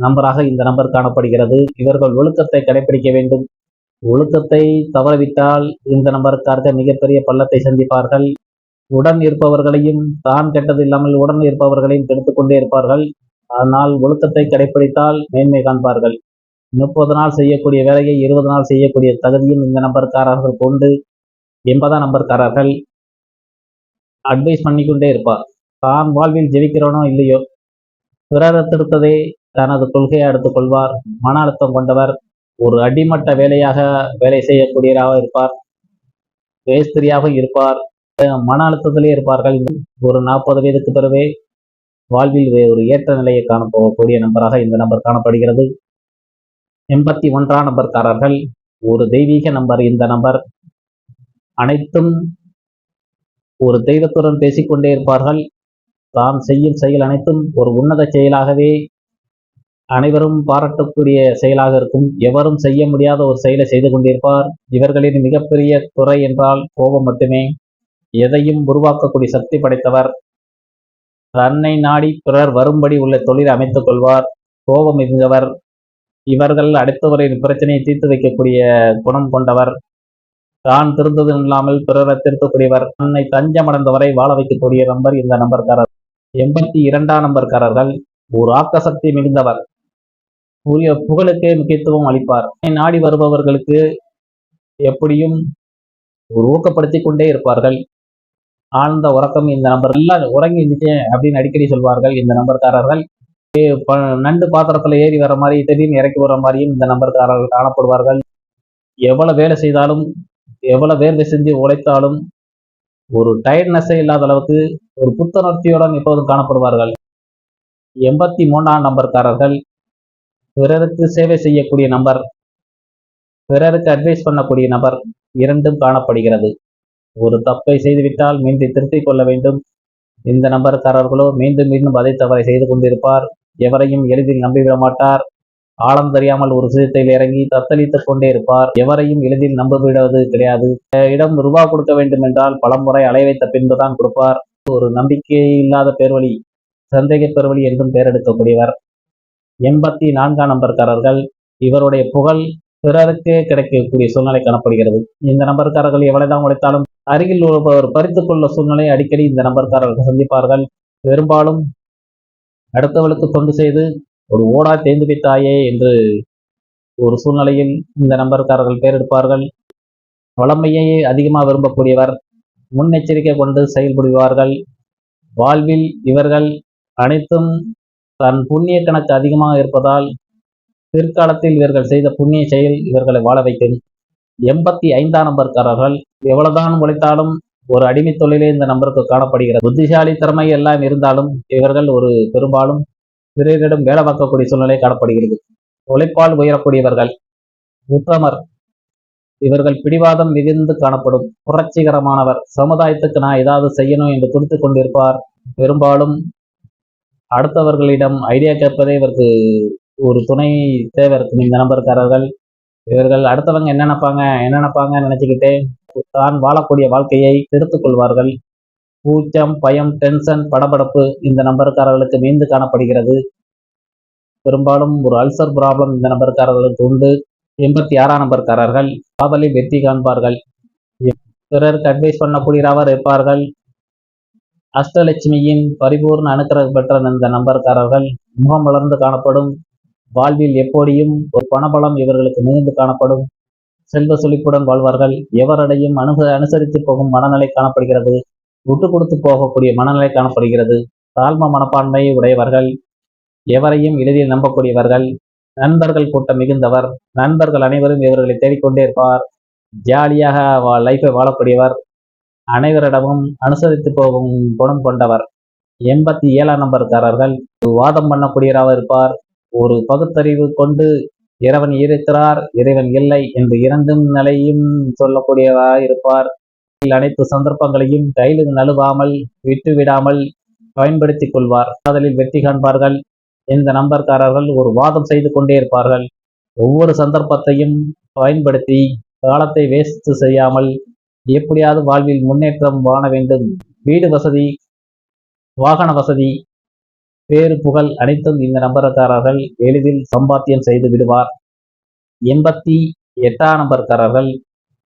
நம்பராக இந்த நம்பர் காணப்படுகிறது. இவர்கள் ஒழுக்கத்தை கடைபிடிக்க வேண்டும். ஒழுக்கத்தை தவறவிட்டால் இந்த நம்பருக்காக மிகப்பெரிய பள்ளத்தை சந்திப்பார்கள். உடன் இருப்பவர்களையும் தான் கெட்டது இல்லாமல் உடன் இருப்பவர்களையும் கெடுத்து கொண்டே இருப்பார்கள். அதனால் ஒழுக்கத்தை கடைபிடித்தால் மேன்மை காண்பார்கள். 30 நாள் செய்யக்கூடிய வேலையை 20 நாள் செய்யக்கூடிய தகுதியும் இந்த நம்பர்காரர்கள் கொண்டு 80ஆம் நம்பர்காரர்கள் அட்வைஸ் பண்ணிக்கொண்டே இருப்பார். தான் வாழ்வில் ஜெயிக்கிறோனோ இல்லையோ பிறரை திருத்ததே தனது கொள்கையை எடுத்துக் கொள்வார். மன அழுத்தம் கொண்டவர். ஒரு அடிமட்ட வேலையாக வேலை செய்யக்கூடியவராக இருப்பார். வேஸ்திரியாக இருப்பார். மன அழுத்தத்திலே இருப்பார்கள். ஒரு 40 வயதுக்கு பிறவே வாழ்வில் ஒரு ஏற்ற நிலையை காணப்போகக்கூடிய நம்பராக இந்த நம்பர் காணப்படுகிறது. 81ஆம் நம்பர்காரர்கள் ஒரு தெய்வீக நம்பர். இந்த நம்பர் அனைத்தும் ஒரு தெய்வத்துடன் பேசிக்கொண்டே இருப்பார்கள். தான் செய்யும் செயல் அனைத்தும் ஒரு உன்னத செயலாகவே அனைவரும் பாராட்டக்கூடிய செயலாக இருக்கும். எவரும் செய்ய முடியாத ஒரு செயலை செய்து கொண்டிருப்பார். இவர்களின் மிகப்பெரிய குறை என்றால் கோபம் மட்டுமே. எதையும் உருவாக்கக்கூடிய சக்தி படைத்தவர். தன்னை நாடி பிறர் வரும்படி உள்ள தொழிலை அமைத்துக் கொள்வார். கோபம் மிகுந்தவர். இவர்கள் அடுத்தவரின் பிரச்சனையை தீர்த்து வைக்கக்கூடிய குணம் கொண்டவர். தான் திருந்தது இல்லாமல் பிறரை திருத்தக்கூடியவர். தன்னை தஞ்சமடைந்தவரை வாழ வைக்கக்கூடிய நம்பர் இந்த நம்பர்காரர். 82ஆம் நம்பர்காரர்கள் ஒரு ஆக்கசக்தி மிகுந்தவர். புகழுக்கே முக்கியத்துவம் அளிப்பார். நாடி வருபவர்களுக்கு எப்படியும் ஒரு ஊக்கப்படுத்தி கொண்டே இருப்பார்கள். ஆழ்ந்த உறக்கம் இந்த நம்பர். எல்லாம் உறங்கி இருந்துச்சேன் அப்படின்னு அடிக்கடி சொல்வார்கள் இந்த நம்பர்காரர்கள். நண்டு பாத்திரத்துல ஏறி வர மாதிரி திடீர்னு இறக்கி வர மாதிரியும் இந்த நம்பர்காரர்கள் காணப்படுவார்கள். எவ்வளவு வேலை செய்தாலும் எவ்வளவு வேர்வை செஞ்சு உழைத்தாலும் ஒரு டயர்ட்னஸே இல்லாத அளவுக்கு ஒரு புத்துணர்ச்சியுடன் எப்போதும் காணப்படுவார்கள். 83ஆம் நம்பர்காரர்கள் பிறருக்கு சேவை செய்யக்கூடிய நபர், பிறருக்கு அட்வைஸ் பண்ணக்கூடிய நபர், இரண்டும் காணப்படுகிறது. ஒரு தப்பை செய்துவிட்டால் மீண்டும் திருத்திக் கொள்ள வேண்டும். இந்த நம்பர்காரர்களோ மீண்டும் மீண்டும் அதை தவறை செய்து கொண்டிருப்பார். எவரையும் எளிதில் நம்பிவிட மாட்டார். ஆழம் தெரியாமல் ஒரு விஷயத்தில் இறங்கி தத்தளித்துக் கொண்டே இருப்பார். எவரையும் எளிதில் நம்பிவிடுவது கிடையாது. இடம் ரூபாய் கொடுக்க வேண்டும் என்றால் பலமுறை அலைய வைத்த பின்புதான் கொடுப்பார். ஒரு நம்பிக்கை இல்லாத பேர்வழி, சந்தேக பேர்வழி என்றும் பெயரெடுக்கக்கூடியவர். 84ஆம் நம்பர்காரர்கள் இவருடைய புகழ் பிறருக்கே கிடைக்கக்கூடிய சூழ்நிலை காணப்படுகிறது. இந்த நம்பர்காரர்கள் எவ்வளவுதான் உழைத்தாலும் அருகில் உள்ளவர் பறித்துக் கொள்ள சூழ்நிலை அடிக்கடி இந்த நம்பர்காரர்கள் சந்திப்பார்கள். பெரும்பாலும் அடுத்தவளுக்கு தொண்டு செய்து ஒரு ஓடா தேர்ந்து வைத்தாயே என்று ஒரு சூழ்நிலையில் இந்த நம்பர்காரர்கள் பெயரெடுப்பார்கள். வளமையை அதிகமாக விரும்பக்கூடியவர். முன்னெச்சரிக்கை கொண்டு செயல்படுவார்கள். வாழ்வில் இவர்கள் அனைத்தும் தன் புண்ணிய கணக்கு அதிகமாக இருப்பதால் பிற்காலத்தில் இவர்கள் செய்த புண்ணிய செயல் இவர்களை வாழ வைக்கும். 85ஆம் நம்பர்காரர்கள் எவ்வளவுதான் உழைத்தாலும் ஒரு அடிமை தொழிலே இந்த நம்பருக்கு காணப்படுகிறது. புத்திசாலி திறமை எல்லாம் இருந்தாலும் இவர்கள் ஒரு பெரும்பாலும் பிறரிடம் வேலை பார்க்கக்கூடிய சூழ்நிலை காணப்படுகிறது. உழைப்பால் உயரக்கூடியவர்கள். உத்தமர். இவர்கள் பிடிவாதம் மிகுந்து காணப்படும். புரட்சிகரமானவர். சமுதாயத்துக்கு நான் ஏதாவது செய்யணும் என்று துடித்துக் கொண்டிருப்பார். பெரும்பாலும் அடுத்தவர்களிடம் ஐடியா கேட்பதே இவருக்கு ஒரு துணை தேவை இருக்கும். இந்த நம்பர்காரர்கள் இவர்கள் அடுத்தவங்க என்ன நினைப்பாங்க நினைச்சுக்கிட்டே தான் வாழக்கூடிய வாழ்க்கையை எடுத்துக் கொள்வார்கள். கூச்சம், பயம், டென்ஷன், படபடப்பு இந்த நம்பர்காரர்களுக்கு மீண்டு காணப்படுகிறது. பெரும்பாலும் ஒரு அல்சர் ப்ராப்ளம் இந்த நம்பர்காரர்களுக்கு உண்டு. 86ஆம் நம்பர்காரர்கள் காதலில் வெற்றி காண்பார்கள். பிறருக்கு அட்வைஸ் பண்ணக்கூடியவர் இருப்பார்கள். அஷ்டலட்சுமியின் பரிபூர்ண அனுக்கிரகம் பெற்ற இந்த நம்பர்காரர்கள் முகம் வளர்ந்து காணப்படும். வாழ்வில் எப்படியும் ஒரு பணபலம் இவர்களுக்கு மிகுந்து காணப்படும். செல்வ செழிப்புடன் வாழ்வார்கள். எவரடையும் அனுசரித்து போகும் மனநிலை காணப்படுகிறது. விட்டு கொடுத்து போகக்கூடிய மனநிலை காணப்படுகிறது. தாழ்ம மனப்பான்மை உடையவர்கள். எவரையும் எளிதில் நம்பக்கூடியவர்கள். நண்பர்கள் கூட்டம் மிகுந்தவர். நண்பர்கள் அனைவரும் இவர்களை தேடிக்கொண்டே இருப்பார். ஜாலியாக லைஃபை வாழக்கூடியவர். அனைவரிடமும் அனுசரித்து போகும் குணம் கொண்டவர். 87ஆம் நம்பர்காரர்கள் வாதம் பண்ணக்கூடியவராக இருப்பார். ஒரு பகுத்தறிவு கொண்டு இறைவன் இருக்கிறார், இறைவன் இல்லை என்று இரண்டும் நிலையும் சொல்லக்கூடியவராக இருப்பார். அனைத்து சந்தர்ப்பங்களையும் கையில் நழுவாமல் விட்டுவிடாமல் பயன்படுத்தி கொள்வார். காதலில் வெற்றி காண்பார்கள். இந்த நம்பர்காரர்கள் ஒரு வாதம் செய்து கொண்டே இருப்பார்கள். ஒவ்வொரு சந்தர்ப்பத்தையும் பயன்படுத்தி காலத்தை வேஸ்ட் செய்யாமல் எப்படியாவது வாழ்வில் முன்னேற்றம் காண வேண்டும். வீடு வசதி, வாகன வசதி, பேரு புகழ் அனைத்தும் இந்த நம்பர்காரர்கள் எளிதில் சம்பாத்தியம் செய்து விடுவார். 88ஆம் நம்பர்காரர்கள்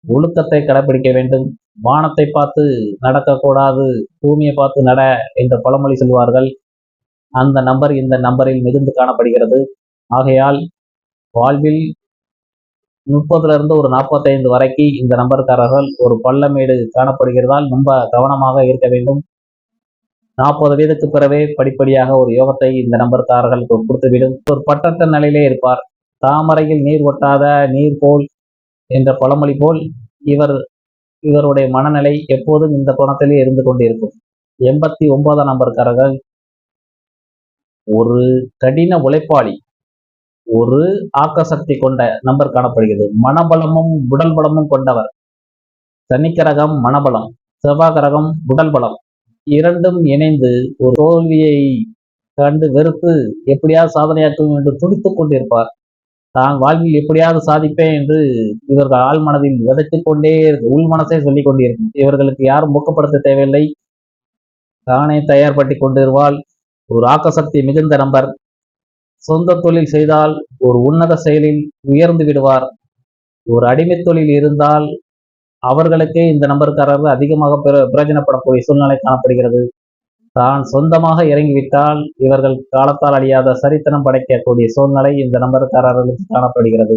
ஒழுக்கத்தை கடைபிடிக்க வேண்டும். வானத்தை பார்த்து நடக்கக்கூடாது, பூமியை பார்த்து நட என்ற பழமொழி சொல்வார்கள். அந்த நம்பர் இந்த நம்பரில் மிகுந்து காணப்படுகிறது. ஆகையால் வாழ்வில் 30லிருந்து ஒரு 45 வரைக்கும் இந்த நம்பர்காரர்கள் ஒரு பள்ளமேடு காணப்படுகிறதால் ரொம்ப கவனமாக இருக்க வேண்டும். 40 வயதுக்கு பிறவே படிப்படியாக ஒரு யோகத்தை இந்த நம்பர்காரர்கள் கொடுத்துவிடும். ஒரு பட்டற்ற நிலையிலே இருப்பார். தாமரையில் நீர் ஒட்டாத நீர் போல் என்ற பழமொழி போல் இவருடைய மனநிலை எப்போதும் இந்த கோணத்திலே இருந்து கொண்டிருக்கும். 89ஆம் நம்பர்காரர்கள் ஒரு கடின உழைப்பாளி, ஒரு ஆக்கசக்தி கொண்ட நம்பர் காணப்படுகிறது. மனபலமும் உடல் பலமும் கொண்டவர். சனிக்கிரகம் மனபலம், செவ்வாய் கிரகம் உடல் பலம், இரண்டும் இணைந்து ஒரு தோல்வியை கண்டு வெறுத்து எப்படியாவது சாதனையாக்கும் என்று துடித்துக் கொண்டிருப்பார். தான் வாழ்வில் எப்படியாவது சாதிப்பேன் என்று இவர்கள் ஆழ் மனதில் விதைத்துக் கொண்டே உள் மனசே சொல்லிக் கொண்டிருக்கும். இவர்களுக்கு யாரும் ஊக்கப்படுத்த தேவையில்லை, தானே தயார்படுத்தி கொண்டிருவாள். ஒரு ஆக்கசக்தி மிகுந்த நபர். சொந்த தொழில் செய்தால் ஒரு உன்னத செயலில் உயர்ந்து விடுவார். ஒரு அடிமை தொழில் இருந்தால் அவர்களுக்கே இந்த நம்பர்காரர்கள் அதிகமாக பிரயோஜனப்படக்கூடிய சூழ்நிலை காணப்படுகிறது. தான் சொந்தமாக இறங்கிவிட்டால் இவர்கள் காலத்தால் அழியாத சரித்திரம் படைக்கக்கூடிய சூழ்நிலை இந்த நம்பர்காரர்களுக்கு காணப்படுகிறது.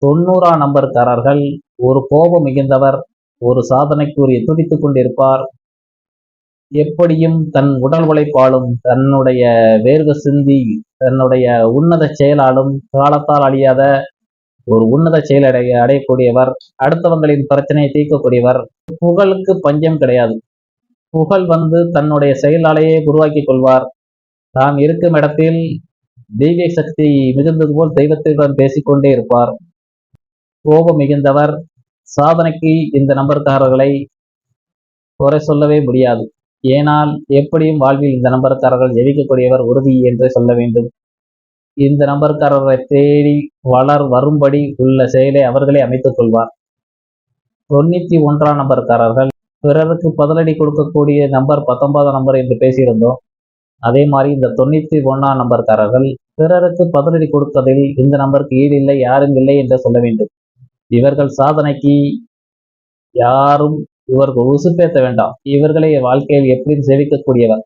90ஆம் நம்பர்காரர்கள் ஒரு கோபம் மிகுந்தவர், ஒரு சாதனைக்குரிய துடித்துக் கொண்டிருப்பார். எப்படியும் தன் உடல் உழைப்பாலும் தன்னுடைய வேர்வை சிந்தி தன்னுடைய உன்னத செயலாலும் காலத்தால் அழியாத ஒரு உன்னத செயல் அடையக்கூடியவர். அடுத்தவங்களின் பிரச்சனையை தீர்க்கக்கூடியவர். புகழுக்கு பஞ்சம் கிடையாது. புகழ் தன்னுடைய செயலாலேயே உருவாக்கி கொள்வார். தாம் இருக்கும் இடத்தில் தெய்வ சக்தி மிகுந்தது போல் தெய்வத்துடன் பேசிக்கொண்டே இருப்பார். கோபம் மிகுந்தவர். சாதனைக்கு இந்த நம்பர்காரர்களை குறை சொல்லவே முடியாது. ஏனால் எப்படியும் வாழ்வில் இந்த நம்பர்காரர்கள் ஜெயிக்கக்கூடியவர் உறுதி என்று சொல்ல வேண்டும். இந்த நம்பர்காரர்களை தேடி வரும்படி உள்ள செயலை அவர்களே அமைத்துக் கொள்வார். 91ஆம் நம்பர்காரர்கள் பிறருக்கு பதிலடி கொடுக்கக்கூடிய நம்பர் 19ஆம் நம்பர் என்று பேசியிருந்தோம். அதே மாதிரி இந்த 91ஆம் நம்பர்காரர்கள் பிறருக்கு பதிலடி கொடுப்பதில் இந்த நம்பருக்கு ஈடு இல்லை, யாரும் இல்லை என்று சொல்ல வேண்டும். இவர்கள் சாதனைக்கு யாரும் இவர்கள் உசுப்பேற்ற வேண்டாம். இவர்களை வாழ்க்கையில் எப்படியும் சேவிக்கக்கூடியவர்.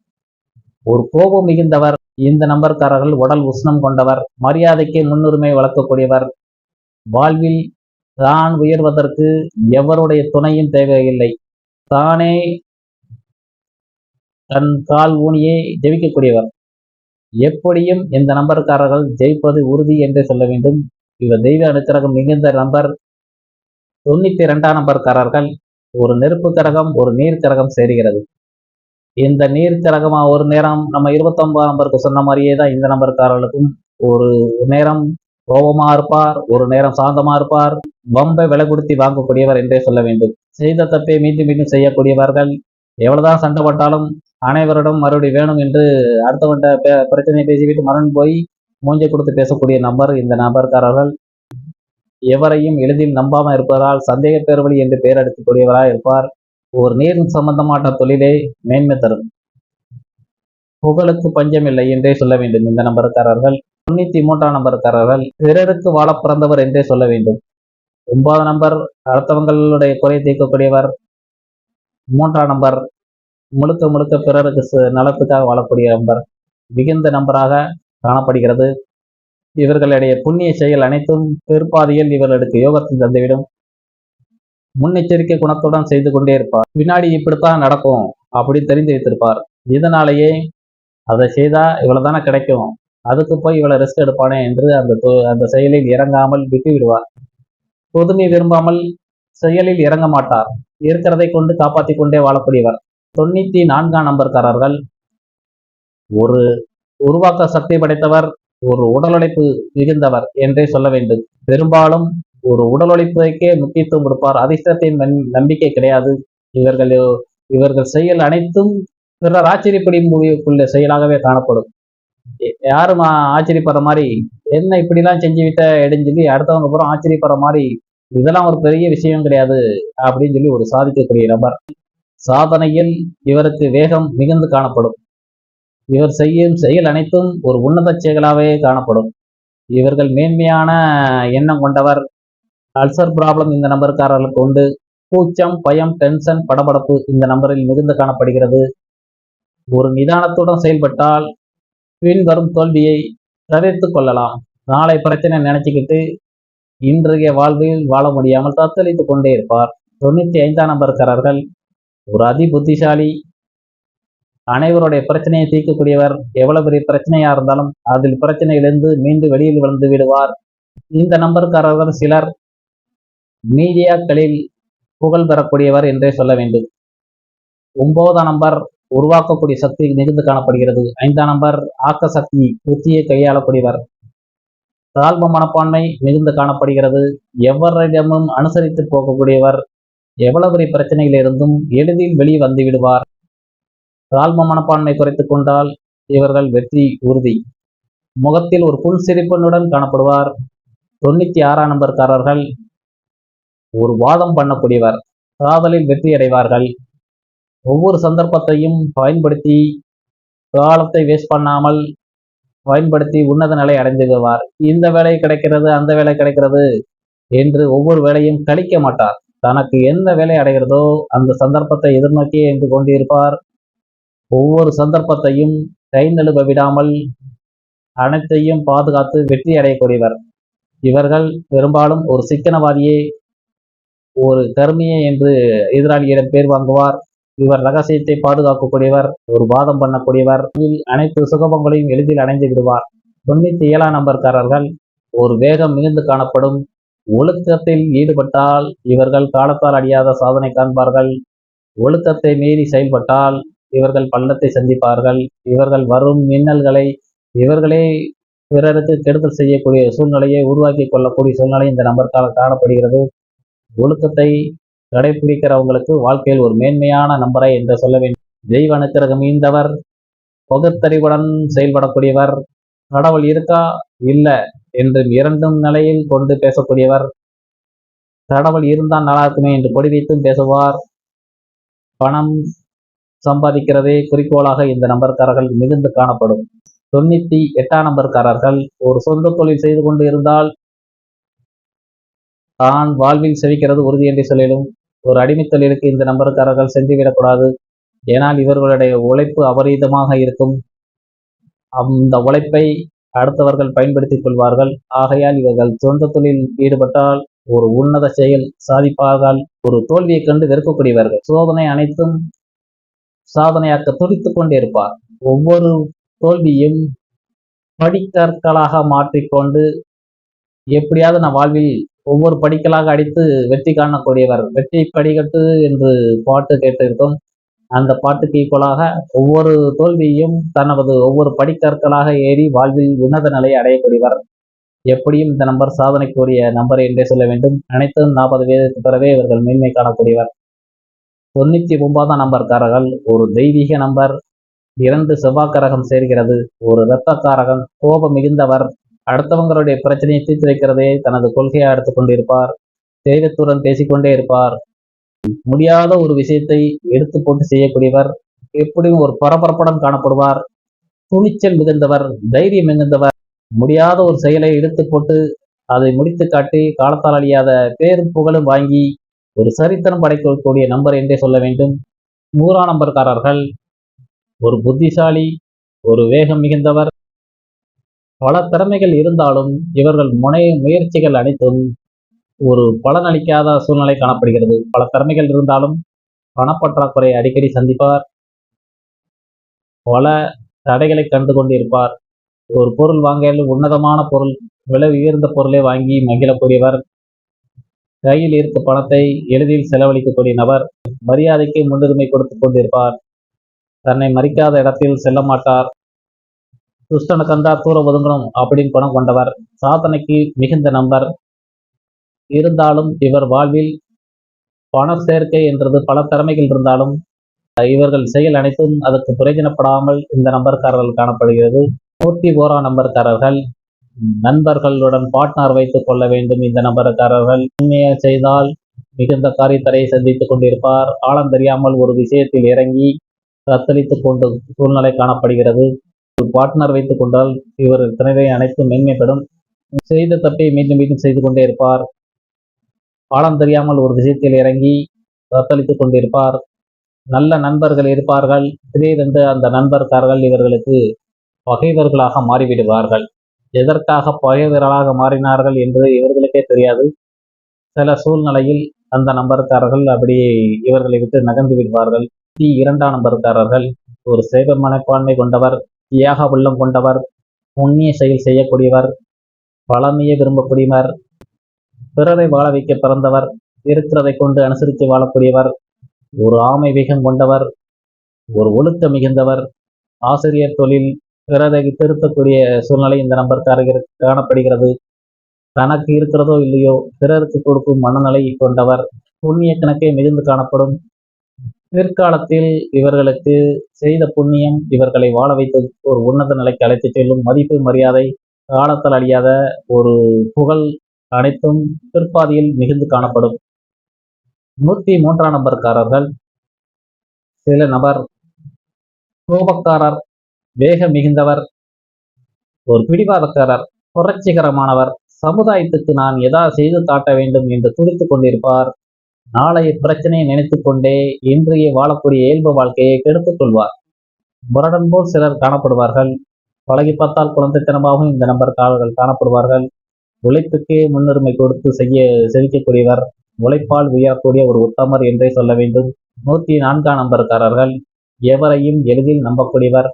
ஒரு கோபம் மிகுந்தவர். இந்த நம்பர்காரர்கள் உடல் உஷ்ணம் கொண்டவர். மரியாதைக்கு முன்னுரிமை வளர்க்கக்கூடியவர். வாழ்வில் தான் உயர்வதற்கு எவருடைய துணையும் தேவையில்லை. தானே தன் கால் ஊனியே ஜெயிக்கக்கூடியவர். எப்படியும் இந்த நம்பர்காரர்கள் ஜெயிப்பது உறுதி என்று சொல்ல வேண்டும். இவர் தெய்வ அனுக்கிரகம் மிகுந்த நம்பர். 92ஆம் நம்பர்காரர்கள் ஒரு நெருப்பு கரகம், ஒரு நீர் கரகம் சேருகிறது. இந்த நீர் கரகம் ஒரு நேரம் நம்ம 29ஆம் நம்பருக்கு சொன்ன மாதிரியே தான் இந்த நம்பர்காரர்களுக்கும் ஒரு நேரம் கோபமா இருப்பார், ஒரு நேரம் சாந்தமா இருப்பார். வம்பை விலை கொடுத்து வாங்கக்கூடியவர் என்றே சொல்ல வேண்டும். செய்த தப்பை மீண்டும் மீண்டும் செய்யக்கூடியவர்கள். எவ்வளவுதான் சண்டை பட்டாலும் அனைவரிடம் மறுபடியும் வேணும் என்று அடுத்தவன்கிட்ட பிரச்சனையை பேசிவிட்டு மறுபடியும் போய் மூஞ்சை கொடுத்து பேசக்கூடிய நம்பர் இந்த நபர்காரர்கள். எவரையும் எளிதில் நம்பாமல் இருப்பதால் சந்தேக பேர்வழி என்று பெயர் எடுக்கக்கூடியவராக இருப்பார். ஒரு நீர் சம்பந்தமான தொழிலே மேன்மை தரும். புகழுக்கு பஞ்சம் இல்லை என்றே சொல்ல வேண்டும் இந்த நம்பர்காரர்கள். 93ஆம் நம்பர்காரர்கள் பிறருக்கு வாழ பிறந்தவர் என்றே சொல்ல வேண்டும். 9ஆம் நம்பர் அடுத்தவங்களுடைய குறை தீர்க்கக்கூடியவர். 3ஆம் நம்பர் முழுக்க முழுக்க பிறருக்கு நலத்துக்காக வாழக்கூடிய நம்பர் மிகுந்த நம்பராக காணப்படுகிறது. இவர்களுடைய புண்ணிய செயல் அனைத்தும் பிற்பாதையில் இவர்களுக்கு யோகத்தை தந்துவிடும். முன்னெச்சரிக்கை குணத்துடன் செய்து கொண்டே இருப்பார். பின்னாடி இப்படித்தான் நடக்கும் அப்படி தெரிந்து வைத்திருப்பார். இதனாலேயே அதை செய்தா இவ்வளவு தானே கிடைக்கும், அதுக்கு போய் இவ்வளவு ரிஸ்க் எடுப்பானே என்று அந்த செயலில் இறங்காமல் விட்டு விடுவார். பொதுமை விரும்பாமல் செயலில் இறங்க மாட்டார். இருக்கிறதை கொண்டு காப்பாற்றி கொண்டே வாழக்கூடியவர். 94ஆம் நம்பர்காரர்கள் ஒரு உருவாக்க சக்தி படைத்தவர், ஒரு உடல் உழைப்பு மிகுந்தவர் என்றே சொல்ல வேண்டும். பெரும்பாலும் ஒரு உடல் உழைப்புக்கே முக்கியத்துவம் கொடுப்பார். அதிர்ஷ்டத்தின் நம்பிக்கை கிடையாது. இவர்கள் செயல் அனைத்தும் பிறர் ஆச்சரியப்படியுள்ள செயலாகவே காணப்படும். யாரும் ஆச்சரியப்படுற மாதிரி என்ன இப்படிலாம் செஞ்சு விட்ட எடுன்னு சொல்லி அடுத்தவங்க பூரா ஆச்சரியப்படுற மாதிரி இதெல்லாம் ஒரு பெரிய விஷயம் கிடையாது அப்படின்னு சொல்லி ஒரு சாதிக்கக்கூடிய நபர். சாதனையில் இவருக்கு வேகம் மிகுந்து காணப்படும். இவர் செய்யும் செயல் அனைத்தும் ஒரு உன்னத செயலாகவே காணப்படும். இவர்கள் மேன்மையான எண்ணம் கொண்டவர். அல்சர் ப்ராப்ளம் இந்த நம்பர்காரர்களுக்கு உண்டு. கூச்சம், பயம், டென்ஷன், படபடப்பு இந்த நம்பரில் மிகுந்து காணப்படுகிறது. ஒரு நிதானத்துடன் செயல்பட்டால் பின்வரும் தோல்வியை தவிர்த்து கொள்ளலாம். நாளை பிரச்சனை நினைச்சுக்கிட்டு இன்றைய வாழ்வில் வாழ முடியாமல் தத்தளித்து கொண்டே இருப்பார். 95ஆம் நம்பர்காரர்கள் ஒரு அதி புத்திசாலி. அனைவருடைய பிரச்சனையை தீர்க்கக்கூடியவர். எவ்வளவு பெரிய பிரச்சனையா இருந்தாலும் அதில் பிரச்சனையிலிருந்து மீண்டும் வெளியில் வந்து விடுவார். இந்த நம்பர்காரர்கள் சிலர் மீடியாக்களில் புகழ் பெறக்கூடியவர் என்றே சொல்ல வேண்டும். 9ஆம் நம்பர் உருவாக்கக்கூடிய சக்தி மிகுந்து காணப்படுகிறது. 5ஆம் நம்பர் ஆக்க சக்தி, புத்தியை கையாளக்கூடியவர். தாழ்வு மனப்பான்மை மிகுந்து காணப்படுகிறது. எவரிடமும் அனுசரித்து போகக்கூடியவர். எவ்வளவு பெரிய பிரச்சனையில் இருந்தும் எளிதில் வெளியே வந்து விடுவார். தாழ்வு மனப்பான்மை குறைத்து கொண்டால் இவர்கள் வெற்றி உறுதி. முகத்தில் ஒரு புன்சிரிப்புடன் காணப்படுவார். 96ஆம் நம்பர்காரர்கள் ஒரு வாதம் பண்ணக்கூடியவர். காதலில் வெற்றி அடைவார்கள். ஒவ்வொரு சந்தர்ப்பத்தையும் பயன்படுத்தி காலத்தை வேஸ்ட் பண்ணாமல் பயன்படுத்தி உன்னத நிலை அடைந்துவிடுவார். இந்த வேலை கிடைக்கிறது, அந்த வேலை கிடைக்கிறது என்று ஒவ்வொரு வேலையும் கழிக்க மாட்டார். தனக்கு எந்த வேலை அடைகிறதோ அந்த சந்தர்ப்பத்தை எதிர்நோக்கியே என்று கொண்டிருப்பார். ஒவ்வொரு சந்தர்ப்பத்தையும் கை நழுவ விடாமல் அனைத்தையும் பாதுகாத்து வெற்றி அடையக்கூடியவர். இவர்கள் பெரும்பாலும் ஒரு சிக்கனவாதியே, ஒரு கர்மியே என்று எதிராளியிடம் பேர் வாங்குவார். இவர் ரகசியத்தை பாதுகாக்கக்கூடியவர், ஒரு வாதம் பண்ணக்கூடியவர். அனைத்து சுகபங்களையும் எளிதில் அடைந்து விடுவார். 97ஆம் நம்பர்காரர்கள் ஒரு வேகம் மிகுந்து காணப்படும். ஒழுக்கத்தில் ஈடுபட்டால் இவர்கள் காலத்தால் அடியாத சாதனை காண்பார்கள். ஒழுக்கத்தை மீறி செயல்பட்டால் இவர்கள் பள்ளத்தை சந்திப்பார்கள். இவர்கள் வரும் மின்னல்களை இவர்களே பிறருக்கு கெடுதல் செய்யக்கூடிய சூழ்நிலையை உருவாக்கி கொள்ளக்கூடிய சூழ்நிலை இந்த நம்பருக்காக காணப்படுகிறது. ஒழுக்கத்தை கடைபிடிக்கிறவங்களுக்கு வாழ்க்கையில் ஒரு மேன்மையான நம்பரை என்று சொல்ல வேண்டும். தெய்வ அனுக்கிரகம் ஈந்தவர், பகுத்தறிவுடன் செயல்படக்கூடியவர், கடவுள் இருக்கா இல்ல என்று இரண்டும் நிலையில் கொண்டு பேசக்கூடியவர், கடவுள் இருந்தால் நல்லா இருக்குமே என்று பொடி வைத்தும் பேசுவார். பணம் சம்பாதிக்கிறதே குறிக்கோளாக இந்த நம்பர்காரர்கள் மிகுந்து காணப்படும். 98ஆம் நம்பர்காரர்கள் ஒரு சொந்த தொழில் செய்து கொண்டு இருந்தால் தான் வாழ்வில் செழிக்கிறது உறுதி என்று சொல்லிடும். ஒரு அடிமை தொழிலுக்கு இந்த நம்பர்காரர்கள் சென்றுவிடக்கூடாது. ஏனால் இவர்களுடைய உழைப்பு அபரீதமாக இருக்கும். அந்த உழைப்பை அடுத்தவர்கள் பயன்படுத்திக் கொள்வார்கள். ஆகையால் இவர்கள் சொந்த தொழில் ஈடுபட்டால் ஒரு உன்னத செயல் சாதிப்பார்கள். ஒரு தோல்வியை கண்டு வெறுக்கக்கூடியவர்கள். சோதனை அனைத்தும் சாதனையாக்க துடித்துக் கொண்டே இருப்பார். ஒவ்வொரு தோல்வியும் படிக்கற்களாக மாற்றிக்கொண்டு எப்படியாவது நான் வாழ்வில் ஒவ்வொரு படிக்கலாக அடித்து வெற்றி காணக்கூடியவர். வெற்றி படிக்கட்டு என்று பாட்டு கேட்டிருக்கும். அந்த பாட்டுக்கு ஈக்குவலாக ஒவ்வொரு தோல்வியையும் தனது ஒவ்வொரு படிக்கற்களாக ஏறி வாழ்வில் உன்னத நிலையை அடையக்கூடியவர். எப்படியும் இந்த நம்பர் சாதனைக்குரிய நம்பர் என்றே சொல்ல வேண்டும். அனைத்தும் 40 வயதுக்கு பிறவே இவர்கள் மேன்மை காணக்கூடியவர். 99ஆம் நம்பர்காரர்கள் ஒரு தெய்வீக நம்பர். 2 செவ்வாய்க்காரகம் சேர்கிறது. ஒரு இரத்தக்காரகன், கோபம் மிகுந்தவர், அடுத்தவங்களுடைய பிரச்சனையை தீர்த்து வைக்கிறதே தனது கொள்கையை எடுத்துக் கொண்டிருப்பார். தைரியத்துடன் பேசிக்கொண்டே இருப்பார். முடியாத ஒரு விஷயத்தை எடுத்து போட்டு செய்யக்கூடியவர். எப்படியும் ஒரு பரபரப்புடன் காணப்படுவார். துணிச்சல் மிகுந்தவர், தைரியம் மிகுந்தவர். முடியாத ஒரு செயலை எடுத்து போட்டு அதை முடித்து காட்டி காலத்தால் அழியாத பேரும் புகழும் வாங்கி ஒரு சரித்திரம் படைக்கக்கூடிய நம்பர் என்றே சொல்ல வேண்டும். 100ஆம் நம்பர்காரர்கள் ஒரு புத்திசாலி, ஒரு வேகம் மிகுந்தவர். பல திறமைகள் இருந்தாலும் இவர்கள் முயற்சிகள் அனைத்தும் ஒரு பலனளிக்காத சூழ்நிலை காணப்படுகிறது. பல திறமைகள் இருந்தாலும் பணப்பற்றாக்குறை அடிக்கடி சந்திப்பார். பல தடைகளை கண்டு கொண்டிருப்பார். ஒரு பொருள் வாங்க உன்னதமான பொருள், விலை உயர்ந்த பொருளை வாங்கி மகிழக்கூடியவர். கையில் இருக்க பணத்தை எளிதில் செலவழிக்கக்கூடிய நபர். மரியாதைக்கு முன்னுரிமை கொடுத்து கொண்டிருப்பார். தன்னை மறிக்காத இடத்தில் செல்ல மாட்டார். துஷ்டனை கண்டா தூர ஒதுங்கணும் அப்படின்னு பணம் கொண்டவர். சாதனைக்கு மிகுந்த நம்பர். இருந்தாலும் இவர் வாழ்வில் பண சேர்க்கை என்றது பல திறமைகள் இருந்தாலும் இவர்கள் செயல் அனைத்தும் அதற்கு பிரயோஜனப்படாமல் இந்த நம்பர்காரர்கள் காணப்படுகிறது. 101ஆம் நம்பர்காரர்கள் நண்பர்களுடன் பார்ட்னர் வைத்துக் கொள்ள வேண்டும். இந்த நம்பர்காரர்கள் உண்மையை செய்தால் மிகுந்த காரியத்தடையை சந்தித்துக் கொண்டிருப்பார். ஆழம் தெரியாமல் ஒரு விஷயத்தில் இறங்கி தத்தளித்துக் கொண்டு சூழ்நிலை காணப்படுகிறது. ஒரு பார்ட்னர் வைத்துக் கொண்டால் இவர் திறமை அனைத்தும் மேன்மைப்படும். செய்த தப்பை மீண்டும் மீண்டும் செய்து கொண்டே இருப்பார். ஆழம் தெரியாமல் ஒரு விஷயத்தில் இறங்கி தத்தளித்துக் கொண்டிருப்பார். நல்ல நண்பர்கள் இருப்பார்கள். திடீரென்று அந்த நண்பர்காரர்கள் இவர்களுக்கு பகைவர்களாக மாறிவிடுவார்கள். எதற்காக பகைவர்களாக மாறினார்கள் என்று இவர்களுக்கே தெரியாது. சில சூழ்நிலையில் அந்த நம்பர்காரர்கள் அப்படியே இவர்களை விட்டு நகர்ந்து விடுவார்கள். 2ஆம் நம்பர்காரர்கள் ஒரு சேவை மனப்பான்மை கொண்டவர், தியாக உள்ளம் கொண்டவர், புண்ணிய செயல் செய்யக்கூடியவர், பழமையை விரும்பக்கூடியவர், பிறரை வாழ வைக்க பிறந்தவர், இருக்கிறதை கொண்டு அனுசரித்து வாழக்கூடியவர், ஒரு ஆமை வேகம் கொண்டவர், ஒரு ஒழுக்க மிகுந்தவர், ஆசிரியர் தொழில், பிறரை திருத்தக்கூடிய சூழ்நிலை இந்த நம்பர்காரர்கள் காணப்படுகிறது. தனக்கு இருக்கிறதோ இல்லையோ பிறருக்கு கொடுக்கும் மனநிலை கொண்டவர். புண்ணிய கணக்கே மிகுந்து காணப்படும். பிற்காலத்தில் இவர்களுக்கு செய்த புண்ணியம் இவர்களை வாழ வைத்து ஒரு உன்னத நிலைக்கு அழைத்துச் செல்லும். மதிப்பு, மரியாதை, காலத்தால் அழியாத ஒரு புகழ் அனைத்தும் பிற்பாதியில் மிகுந்து காணப்படும். 103ஆம் நம்பர்காரர்கள், சில நபர் கோபக்காரர், வேக மிகுந்தவர், ஒரு பிடிவாதக்காரர், புரட்சிகரமானவர், சமுதாயத்துக்கு நான் எதாவது செய்து காட்ட வேண்டும் என்று துடித்துக் கொண்டிருப்பார். நாளைய பிரச்சனையை நினைத்துக் கொண்டே இன்றைய வாழக்கூடிய இயல்பு வாழ்க்கையை கெடுத்துக் கொள்வார். முரடன் போல் சிலர் காணப்படுவார்கள். பழகி பார்த்தால் குழந்தைத்தனமாகவும் இந்த நம்பர்காரர்கள் காணப்படுவார்கள். உழைப்புக்கே முன்னுரிமை கொடுத்து செவிக்கக்கூடியவர், உழைப்பால் உயரக்கூடிய ஒரு உத்தமர் என்றே சொல்ல வேண்டும். 104ஆம் நம்பர்காரர்கள், எவரையும் எளிதில் நம்பக்கூடியவர்,